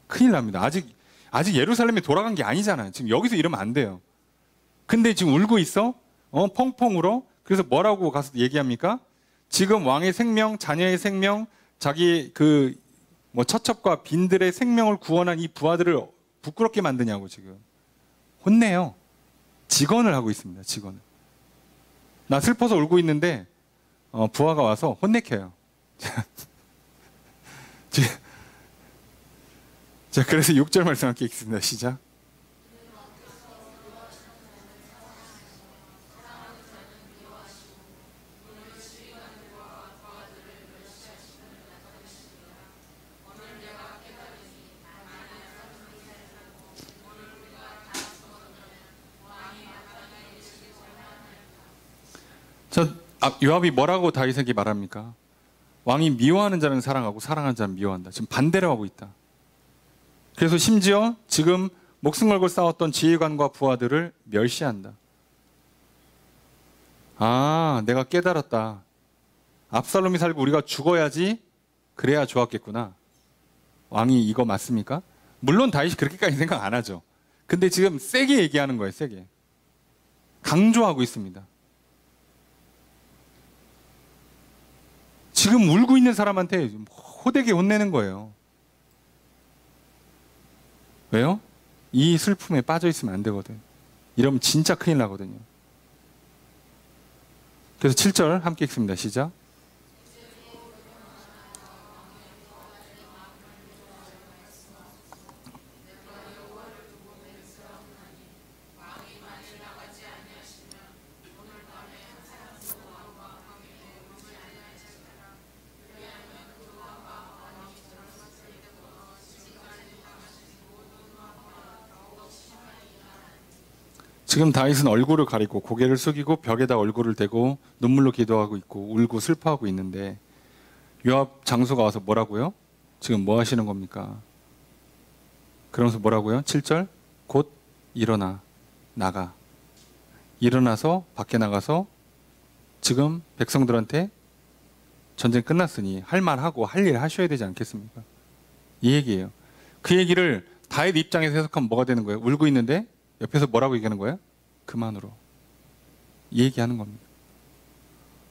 큰일 납니다. 아직 예루살렘에 돌아간 게 아니잖아요. 지금 여기서 이러면 안 돼요. 근데 지금 울고 있어? 펑펑 울어? 그래서 뭐라고 가서 얘기합니까? 지금 왕의 생명, 자녀의 생명, 자기 그 뭐 처첩과 빈들의 생명을 구원한 이 부하들을 부끄럽게 만드냐고 지금 혼내요. 직언을 하고 있습니다. 직언을. 나 슬퍼서 울고 있는데 부하가 와서 혼내켜요. 자, 그래서 6절 말씀 함께 읽겠습니다. 시작. 요압이 뭐라고 다윗에게 말합니까? 왕이 미워하는 자는 사랑하고 사랑하는 자는 미워한다. 지금 반대로 하고 있다. 그래서 심지어 지금 목숨 걸고 싸웠던 지휘관과 부하들을 멸시한다. 아, 내가 깨달았다. 압살롬이 살고 우리가 죽어야지 그래야 좋았겠구나. 왕이 이거 맞습니까? 물론 다윗이 그렇게까지 생각 안 하죠. 근데 지금 세게 얘기하는 거예요. 세게. 강조하고 있습니다. 지금 울고 있는 사람한테 호되게 혼내는 거예요. 왜요? 이 슬픔에 빠져 있으면 안 되거든. 이러면 진짜 큰일 나거든요. 그래서 7절 함께 읽습니다. 시작. 지금 다윗은 얼굴을 가리고 고개를 숙이고 벽에다 얼굴을 대고 눈물로 기도하고 있고 울고 슬퍼하고 있는데 요압 장수가 와서 뭐라고요? 지금 뭐 하시는 겁니까? 그러면서 뭐라고요? 7절 곧 일어나 나가. 일어나서 밖에 나가서 지금 백성들한테 전쟁 끝났으니 할 말하고 할 일 하셔야 되지 않겠습니까? 이 얘기예요. 그 얘기를 다윗 입장에서 해석하면 뭐가 되는 거예요? 울고 있는데 옆에서 뭐라고 얘기하는 거예요? 그만으로. 이 얘기하는 겁니다.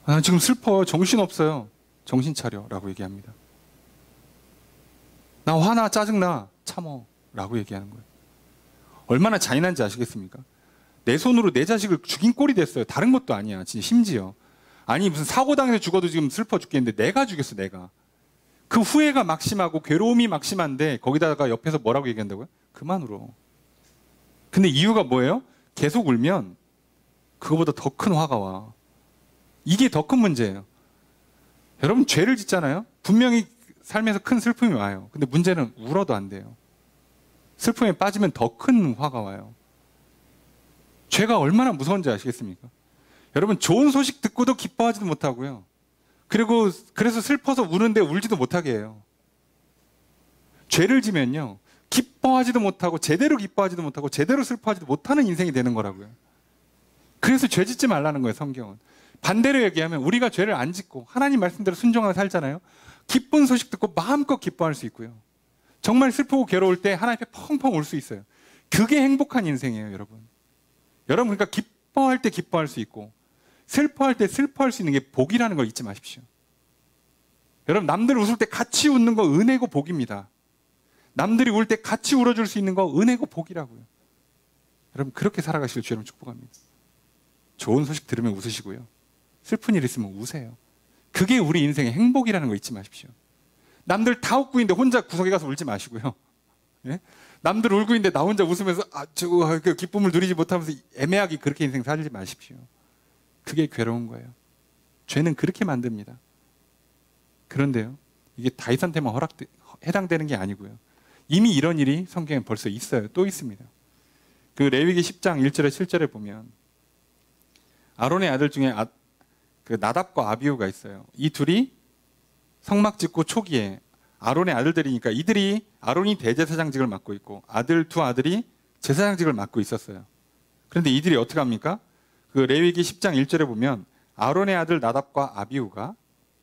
아, 지금 슬퍼요. 정신없어요. 정신 차려. 라고 얘기합니다. 나 화나 짜증나. 참어. 라고 얘기하는 거예요. 얼마나 잔인한지 아시겠습니까? 내 손으로 내 자식을 죽인 꼴이 됐어요. 다른 것도 아니야. 진짜 심지어. 아니 무슨 사고당해서 죽어도 지금 슬퍼 죽겠는데 내가 죽였어. 내가. 그 후회가 막심하고 괴로움이 막심한데 거기다가 옆에서 뭐라고 얘기한다고요? 그만으로. 근데 이유가 뭐예요? 계속 울면 그거보다 더 큰 화가 와. 이게 더 큰 문제예요. 여러분 죄를 짓잖아요. 분명히 삶에서 큰 슬픔이 와요. 근데 문제는 울어도 안 돼요. 슬픔에 빠지면 더 큰 화가 와요. 죄가 얼마나 무서운지 아시겠습니까? 여러분 좋은 소식 듣고도 기뻐하지도 못하고요. 그리고 그래서 슬퍼서 우는데 울지도 못하게 해요. 죄를 지면요. 기뻐하지도 못하고 제대로 기뻐하지도 못하고 제대로 슬퍼하지도 못하는 인생이 되는 거라고요. 그래서 죄 짓지 말라는 거예요. 성경은. 반대로 얘기하면 우리가 죄를 안 짓고 하나님 말씀대로 순종하고 살잖아요. 기쁜 소식 듣고 마음껏 기뻐할 수 있고요. 정말 슬프고 괴로울 때 하나님 앞에 펑펑 울 수 있어요. 그게 행복한 인생이에요. 여러분. 여러분 그러니까 기뻐할 때 기뻐할 수 있고 슬퍼할 때 슬퍼할 수 있는 게 복이라는 걸 잊지 마십시오. 여러분 남들 웃을 때 같이 웃는 거 은혜고 복입니다. 남들이 울 때 같이 울어줄 수 있는 거 은혜고 복이라고요. 여러분 그렇게 살아가시길 주님 축복합니다. 좋은 소식 들으면 웃으시고요. 슬픈 일 있으면 우세요. 그게 우리 인생의 행복이라는 거 잊지 마십시오. 남들 다 웃고 있는데 혼자 구석에 가서 울지 마시고요. 예? 남들 울고 있는데 나 혼자 웃으면서 그 기쁨을 누리지 못하면서 애매하게 그렇게 인생 살지 마십시오. 그게 괴로운 거예요. 죄는 그렇게 만듭니다. 그런데요. 이게 다윗한테만 해당되는 게 아니고요. 이미 이런 일이 성경에 벌써 있어요. 또 있습니다. 그 레위기 10장 1절에 7절에 보면 아론의 아들 중에 그 나답과 아비후가 있어요. 이 둘이 성막 짓고 초기에 아론의 아들들이니까 이들이 아론이 대제사장직을 맡고 있고 두 아들이 제사장직을 맡고 있었어요. 그런데 이들이 어떻게 합니까? 그 레위기 10장 1절에 보면 아론의 아들 나답과 아비후가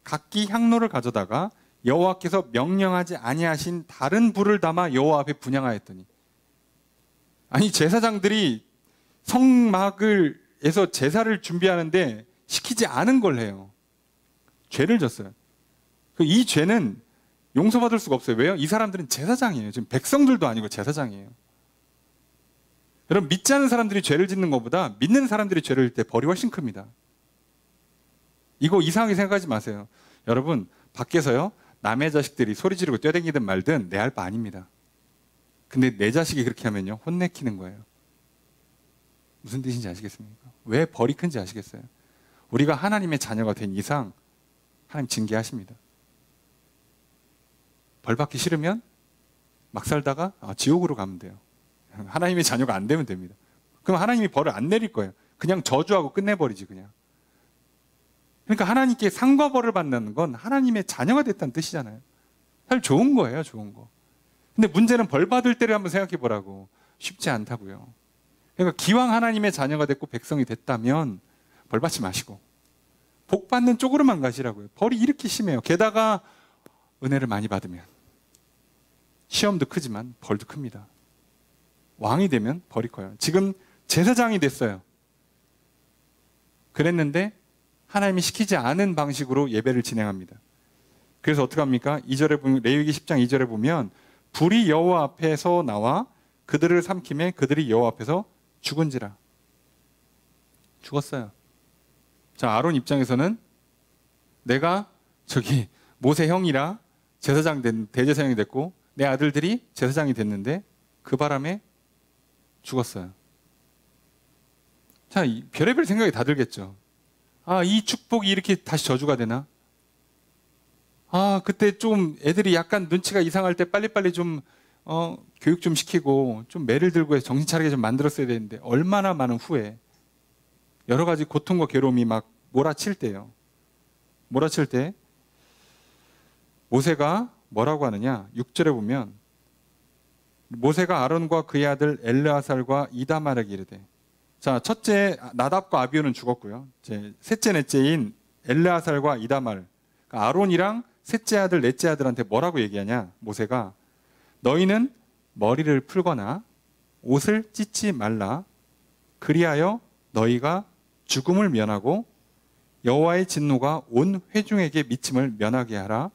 각기 향로를 가져다가 여호와께서 명령하지 아니하신 다른 불을 담아 여호와 앞에 분향하였더니, 아니 제사장들이 성막에서 제사를 준비하는데 시키지 않은 걸 해요. 죄를 졌어요. 이 죄는 용서받을 수가 없어요. 왜요? 이 사람들은 제사장이에요. 지금 백성들도 아니고 제사장이에요. 여러분, 믿지 않는 사람들이 죄를 짓는 것보다 믿는 사람들이 죄를 질 때 벌이 훨씬 큽니다. 이거 이상하게 생각하지 마세요. 여러분, 밖에서요 남의 자식들이 소리 지르고 뛰어다니든 말든 내 할 바 아닙니다. 근데 내 자식이 그렇게 하면요 혼내키는 거예요. 무슨 뜻인지 아시겠습니까? 왜 벌이 큰지 아시겠어요? 우리가 하나님의 자녀가 된 이상 하나님 징계하십니다. 벌 받기 싫으면 막 살다가 지옥으로 가면 돼요. 하나님의 자녀가 안 되면 됩니다. 그럼 하나님이 벌을 안 내릴 거예요. 그냥 저주하고 끝내버리지 그냥. 그러니까 하나님께 상과 벌을 받는 건 하나님의 자녀가 됐다는 뜻이잖아요. 사실 좋은 거예요, 좋은 거. 근데 문제는 벌 받을 때를 한번 생각해 보라고. 쉽지 않다고요. 그러니까 기왕 하나님의 자녀가 됐고 백성이 됐다면 벌 받지 마시고 복 받는 쪽으로만 가시라고요. 벌이 이렇게 심해요. 게다가 은혜를 많이 받으면 시험도 크지만 벌도 큽니다. 왕이 되면 벌이 커요. 지금 제사장이 됐어요. 그랬는데 하나님이 시키지 않은 방식으로 예배를 진행합니다. 그래서 어떻게 합니까? 2절에 보면, 레위기 10장 2절에 보면 불이 여호와 앞에서 나와 그들을 삼킴에 그들이 여호와 앞에서 죽은지라. 죽었어요. 자, 아론 입장에서는 내가 모세 형이라 대제사장이 됐고 내 아들들이 제사장이 됐는데 그 바람에 죽었어요. 자, 별의별 생각이 다 들겠죠. 이 축복이 이렇게 다시 저주가 되나? 그때 좀 애들이 약간 눈치가 이상할 때 빨리빨리 좀 교육 좀 시키고 좀 매를 들고 해서 정신 차리게 좀 만들었어야 되는데 얼마나 많은 후에 여러 가지 고통과 괴로움이 막 몰아칠 때요. 몰아칠 때 모세가 뭐라고 하느냐? 6절에 보면 모세가 아론과 그의 아들 엘르아살과 이다말에게 이르되, 자, 첫째 나답과 아비후는 죽었고요. 셋째 넷째인 엘르아살과 이다말, 그러니까 아론이랑 셋째 아들 넷째 아들한테 뭐라고 얘기하냐? 모세가 너희는 머리를 풀거나 옷을 찢지 말라. 그리하여 너희가 죽음을 면하고 여호와의 진노가 온 회중에게 미침을 면하게 하라.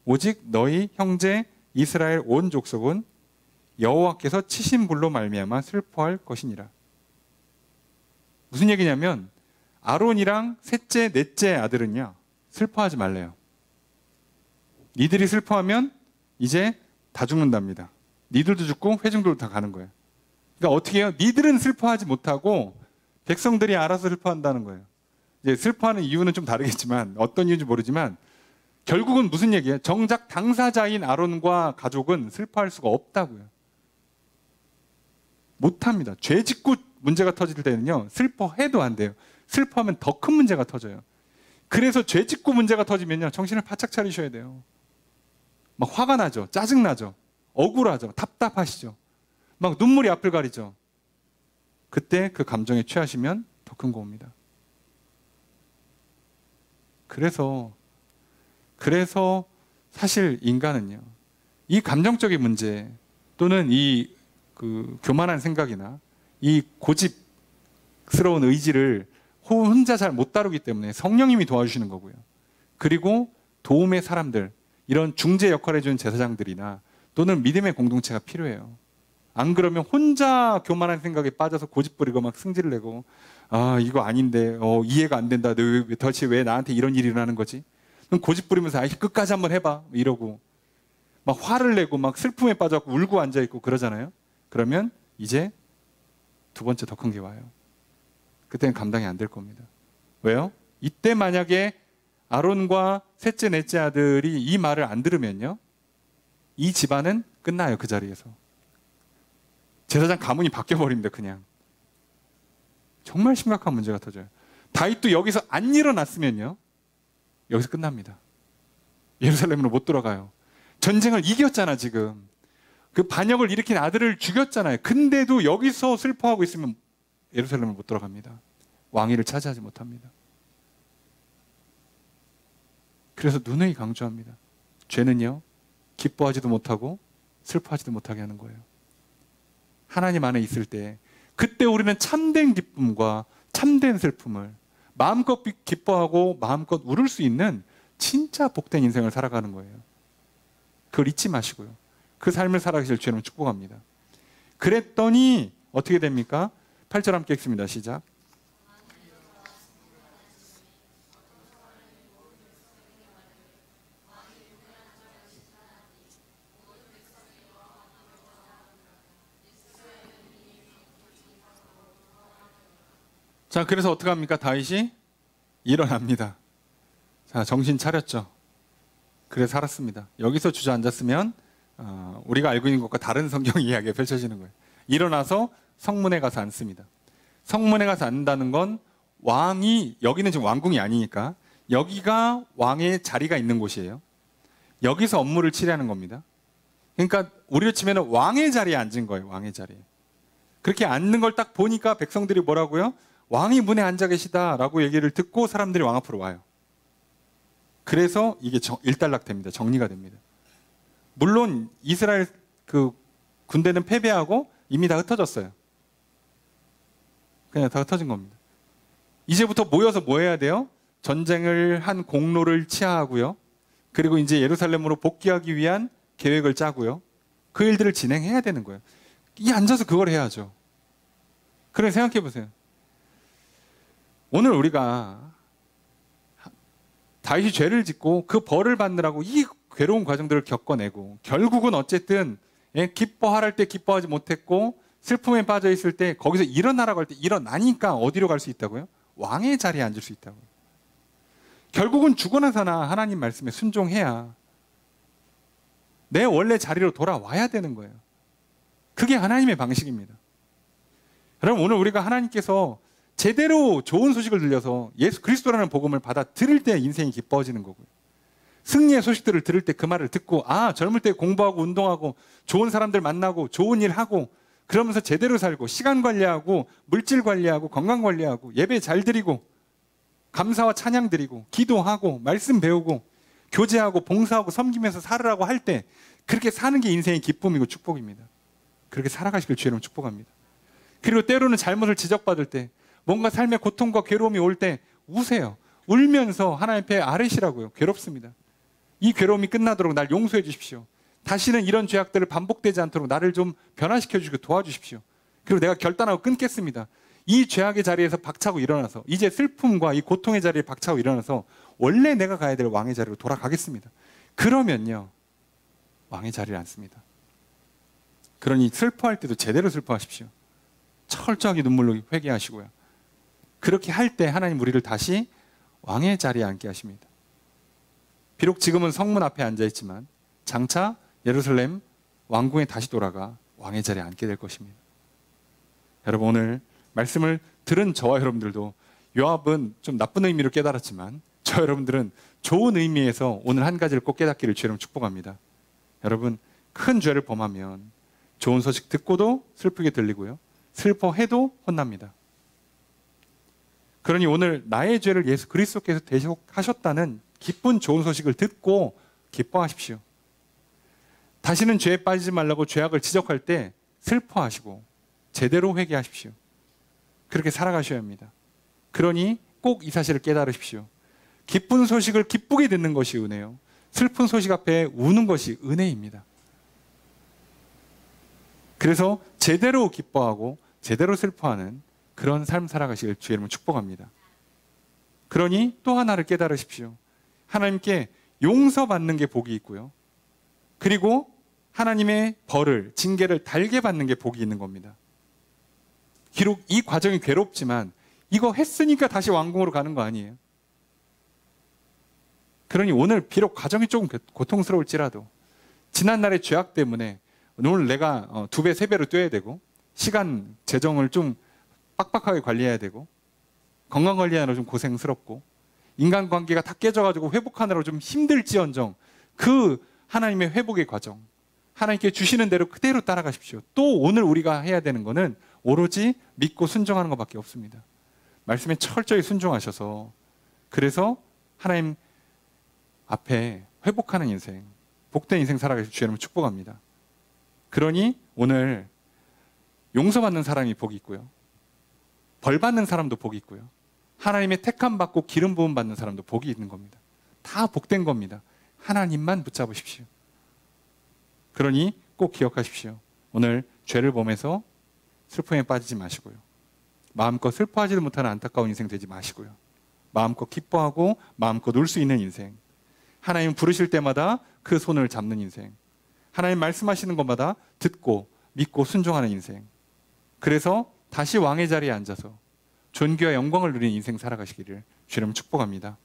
오직 너희 형제 이스라엘 온 족속은 여호와께서 치신 불로 말미암아 슬퍼할 것이니라. 무슨 얘기냐면 아론이랑 셋째 넷째 아들은요 슬퍼하지 말래요. 니들이 슬퍼하면 이제 다 죽는답니다. 니들도 죽고 회중들도 다 가는 거예요. 그러니까 어떻게 해요? 니들은 슬퍼하지 못하고 백성들이 알아서 슬퍼한다는 거예요. 이제 슬퍼하는 이유는 좀 다르겠지만 어떤 이유인지 모르지만 결국은 무슨 얘기예요? 정작 당사자인 아론과 가족은 슬퍼할 수가 없다고요. 못합니다. 죄 짓고 문제가 터질 때는요 슬퍼해도 안 돼요. 슬퍼하면 더 큰 문제가 터져요. 그래서 죄 짓고 문제가 터지면요 정신을 바짝 차리셔야 돼요. 막 화가 나죠. 짜증나죠. 억울하죠. 답답하시죠. 막 눈물이 앞을 가리죠. 그때 그 감정에 취하시면 더 큰 거 옵니다. 그래서 사실 인간은요 이 감정적인 문제 또는 이 교만한 생각이나 이 고집스러운 의지를 혼자 잘 못 다루기 때문에 성령님이 도와주시는 거고요. 그리고 도움의 사람들, 이런 중재 역할을 해주는 제사장들이나 또는 믿음의 공동체가 필요해요. 안 그러면 혼자 교만한 생각에 빠져서 고집 부리고 막 승질을 내고 이거 아닌데 이해가 안 된다. 도대체 왜 나한테 이런 일이 일어나는 거지? 그럼 고집 부리면서 끝까지 한번 해봐 이러고 막 화를 내고 막 슬픔에 빠져서 울고 앉아있고 그러잖아요. 그러면 이제 두 번째 더 큰 게 와요. 그때는 감당이 안 될 겁니다. 왜요? 이때 만약에 아론과 셋째 넷째 아들이 이 말을 안 들으면요 이 집안은 끝나요. 그 자리에서 제사장 가문이 바뀌어버립니다. 그냥 정말 심각한 문제가 터져요. 다윗도 여기서 안 일어났으면요, 여기서 끝납니다. 예루살렘으로 못 돌아가요. 전쟁을 이겼잖아. 지금 그 반역을 일으킨 아들을 죽였잖아요. 근데도 여기서 슬퍼하고 있으면 예루살렘을 못 돌아갑니다. 왕위를 차지하지 못합니다. 그래서 누누이 강조합니다. 죄는요, 기뻐하지도 못하고 슬퍼하지도 못하게 하는 거예요. 하나님 안에 있을 때 그때 우리는 참된 기쁨과 참된 슬픔을 마음껏 기뻐하고 마음껏 울을 수 있는 진짜 복된 인생을 살아가는 거예요. 그걸 잊지 마시고요. 그 삶을 살아가실 주님을 축복합니다. 그랬더니 어떻게 됩니까? 8절 함께 읽습니다. 시작. 자, 그래서 어떻게 합니까? 다윗이 일어납니다. 자, 정신 차렸죠. 그래 살았습니다. 여기서 주저앉았으면 우리가 알고 있는 것과 다른 성경 이야기가 펼쳐지는 거예요. 일어나서 성문에 가서 앉습니다. 성문에 가서 앉는다는 건 왕이, 여기는 지금 왕궁이 아니니까 여기가 왕의 자리가 있는 곳이에요. 여기서 업무를 처리하는 겁니다. 그러니까 우리로 치면 왕의 자리에 앉은 거예요. 왕의 자리에. 그렇게 앉는 걸 딱 보니까 백성들이 뭐라고요? 왕이 문에 앉아 계시다라고 얘기를 듣고 사람들이 왕 앞으로 와요. 그래서 이게 일단락됩니다. 정리가 됩니다. 물론 이스라엘 그 군대는 패배하고 이미 다 흩어졌어요. 그냥 다 흩어진 겁니다. 이제부터 모여서 뭐 해야 돼요? 전쟁을 한 공로를 치하하고요. 그리고 이제 예루살렘으로 복귀하기 위한 계획을 짜고요. 그 일들을 진행해야 되는 거예요. 이 앉아서 그걸 해야죠. 그래 생각해 보세요. 오늘 우리가 다윗이 죄를 짓고 그 벌을 받느라고 이 괴로운 과정들을 겪어내고 결국은 어쨌든 기뻐할 때 기뻐하지 못했고 슬픔에 빠져 있을 때 거기서 일어나라고 할 때 일어나니까 어디로 갈 수 있다고요? 왕의 자리에 앉을 수 있다고요. 결국은 죽어나 사나 하나님 말씀에 순종해야 내 원래 자리로 돌아와야 되는 거예요. 그게 하나님의 방식입니다. 여러분, 오늘 우리가 하나님께서 제대로 좋은 소식을 들려서 예수 그리스도라는 복음을 받아 들을 때 인생이 기뻐지는 거고요. 승리의 소식들을 들을 때 그 말을 듣고 젊을 때 공부하고 운동하고 좋은 사람들 만나고 좋은 일 하고 그러면서 제대로 살고 시간 관리하고 물질 관리하고 건강 관리하고 예배 잘 드리고 감사와 찬양 드리고 기도하고 말씀 배우고 교제하고 봉사하고 섬기면서 살으라고 할 때 그렇게 사는 게 인생의 기쁨이고 축복입니다. 그렇게 살아가시길 주의 이름으로 축복합니다. 그리고 때로는 잘못을 지적받을 때 뭔가 삶의 고통과 괴로움이 올 때 우세요. 울면서 하나님 앞에 아뢰시라고요. 괴롭습니다. 이 괴로움이 끝나도록 날 용서해 주십시오. 다시는 이런 죄악들을 반복되지 않도록 나를 좀 변화시켜 주시고 도와주십시오. 그리고 내가 결단하고 끊겠습니다. 이 죄악의 자리에서 박차고 일어나서 이제 슬픔과 이 고통의 자리에 박차고 일어나서 원래 내가 가야 될 왕의 자리로 돌아가겠습니다. 그러면요, 왕의 자리를 앉습니다. 그러니 슬퍼할 때도 제대로 슬퍼하십시오. 철저하게 눈물로 회개하시고요. 그렇게 할 때 하나님 우리를 다시 왕의 자리에 앉게 하십니다. 비록 지금은 성문 앞에 앉아있지만 장차 예루살렘 왕궁에 다시 돌아가 왕의 자리에 앉게 될 것입니다. 여러분, 오늘 말씀을 들은 저와 여러분들도 요압은 좀 나쁜 의미로 깨달았지만 저 여러분들은 좋은 의미에서 오늘 한 가지를 꼭 깨닫기를 주님 축복합니다. 여러분, 큰 죄를 범하면 좋은 소식 듣고도 슬프게 들리고요, 슬퍼해도 혼납니다. 그러니 오늘 나의 죄를 예수 그리스도께서 대속하셨다는 기쁜 좋은 소식을 듣고 기뻐하십시오. 다시는 죄에 빠지지 말라고 죄악을 지적할 때 슬퍼하시고 제대로 회개하십시오. 그렇게 살아가셔야 합니다. 그러니 꼭 이 사실을 깨달으십시오. 기쁜 소식을 기쁘게 듣는 것이 은혜요, 슬픈 소식 앞에 우는 것이 은혜입니다. 그래서 제대로 기뻐하고 제대로 슬퍼하는 그런 삶 살아가시길 주의 이름으로 축복합니다. 그러니 또 하나를 깨달으십시오. 하나님께 용서받는 게 복이 있고요, 그리고 하나님의 벌을, 징계를 달게 받는 게 복이 있는 겁니다. 비록 이 과정이 괴롭지만 이거 했으니까 다시 왕궁으로 가는 거 아니에요. 그러니 오늘 비록 과정이 조금 고통스러울지라도 지난날의 죄악 때문에 오늘 내가 2배, 3배로 뛰어야 되고 시간, 재정을 좀 빡빡하게 관리해야 되고 건강관리하느라 좀 고생스럽고 인간관계가 다 깨져가지고 회복하느라 좀 힘들지언정 그 하나님의 회복의 과정, 하나님께 주시는 대로 그대로 따라가십시오. 또 오늘 우리가 해야 되는 거는 오로지 믿고 순종하는 것밖에 없습니다. 말씀에 철저히 순종하셔서 그래서 하나님 앞에 회복하는 인생, 복된 인생 살아가실 주의 이름으로 축복합니다. 그러니 오늘 용서받는 사람이 복이 있고요. 벌 받는 사람도 복이 있고요. 하나님의 택함 받고 기름 부음 받는 사람도 복이 있는 겁니다. 다 복된 겁니다. 하나님만 붙잡으십시오. 그러니 꼭 기억하십시오. 오늘 죄를 범해서 슬픔에 빠지지 마시고요. 마음껏 슬퍼하지도 못하는 안타까운 인생 되지 마시고요. 마음껏 기뻐하고 마음껏 울 수 있는 인생. 하나님 부르실 때마다 그 손을 잡는 인생. 하나님 말씀하시는 것마다 듣고 믿고 순종하는 인생. 그래서 다시 왕의 자리에 앉아서 존귀와 영광을 누리는 인생 살아가시기를 주님 축복합니다.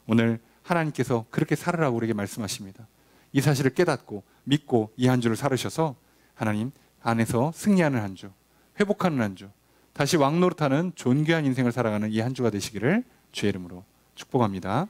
오늘 하나님께서 그렇게 살으라고 우리에게 말씀하십니다. 이 사실을 깨닫고 믿고 이 한 주를 살으셔서 하나님 안에서 승리하는 한 주, 회복하는 한 주, 다시 왕 노릇하는 존귀한 인생을 살아가는 이 한 주가 되시기를 주의 이름으로 축복합니다.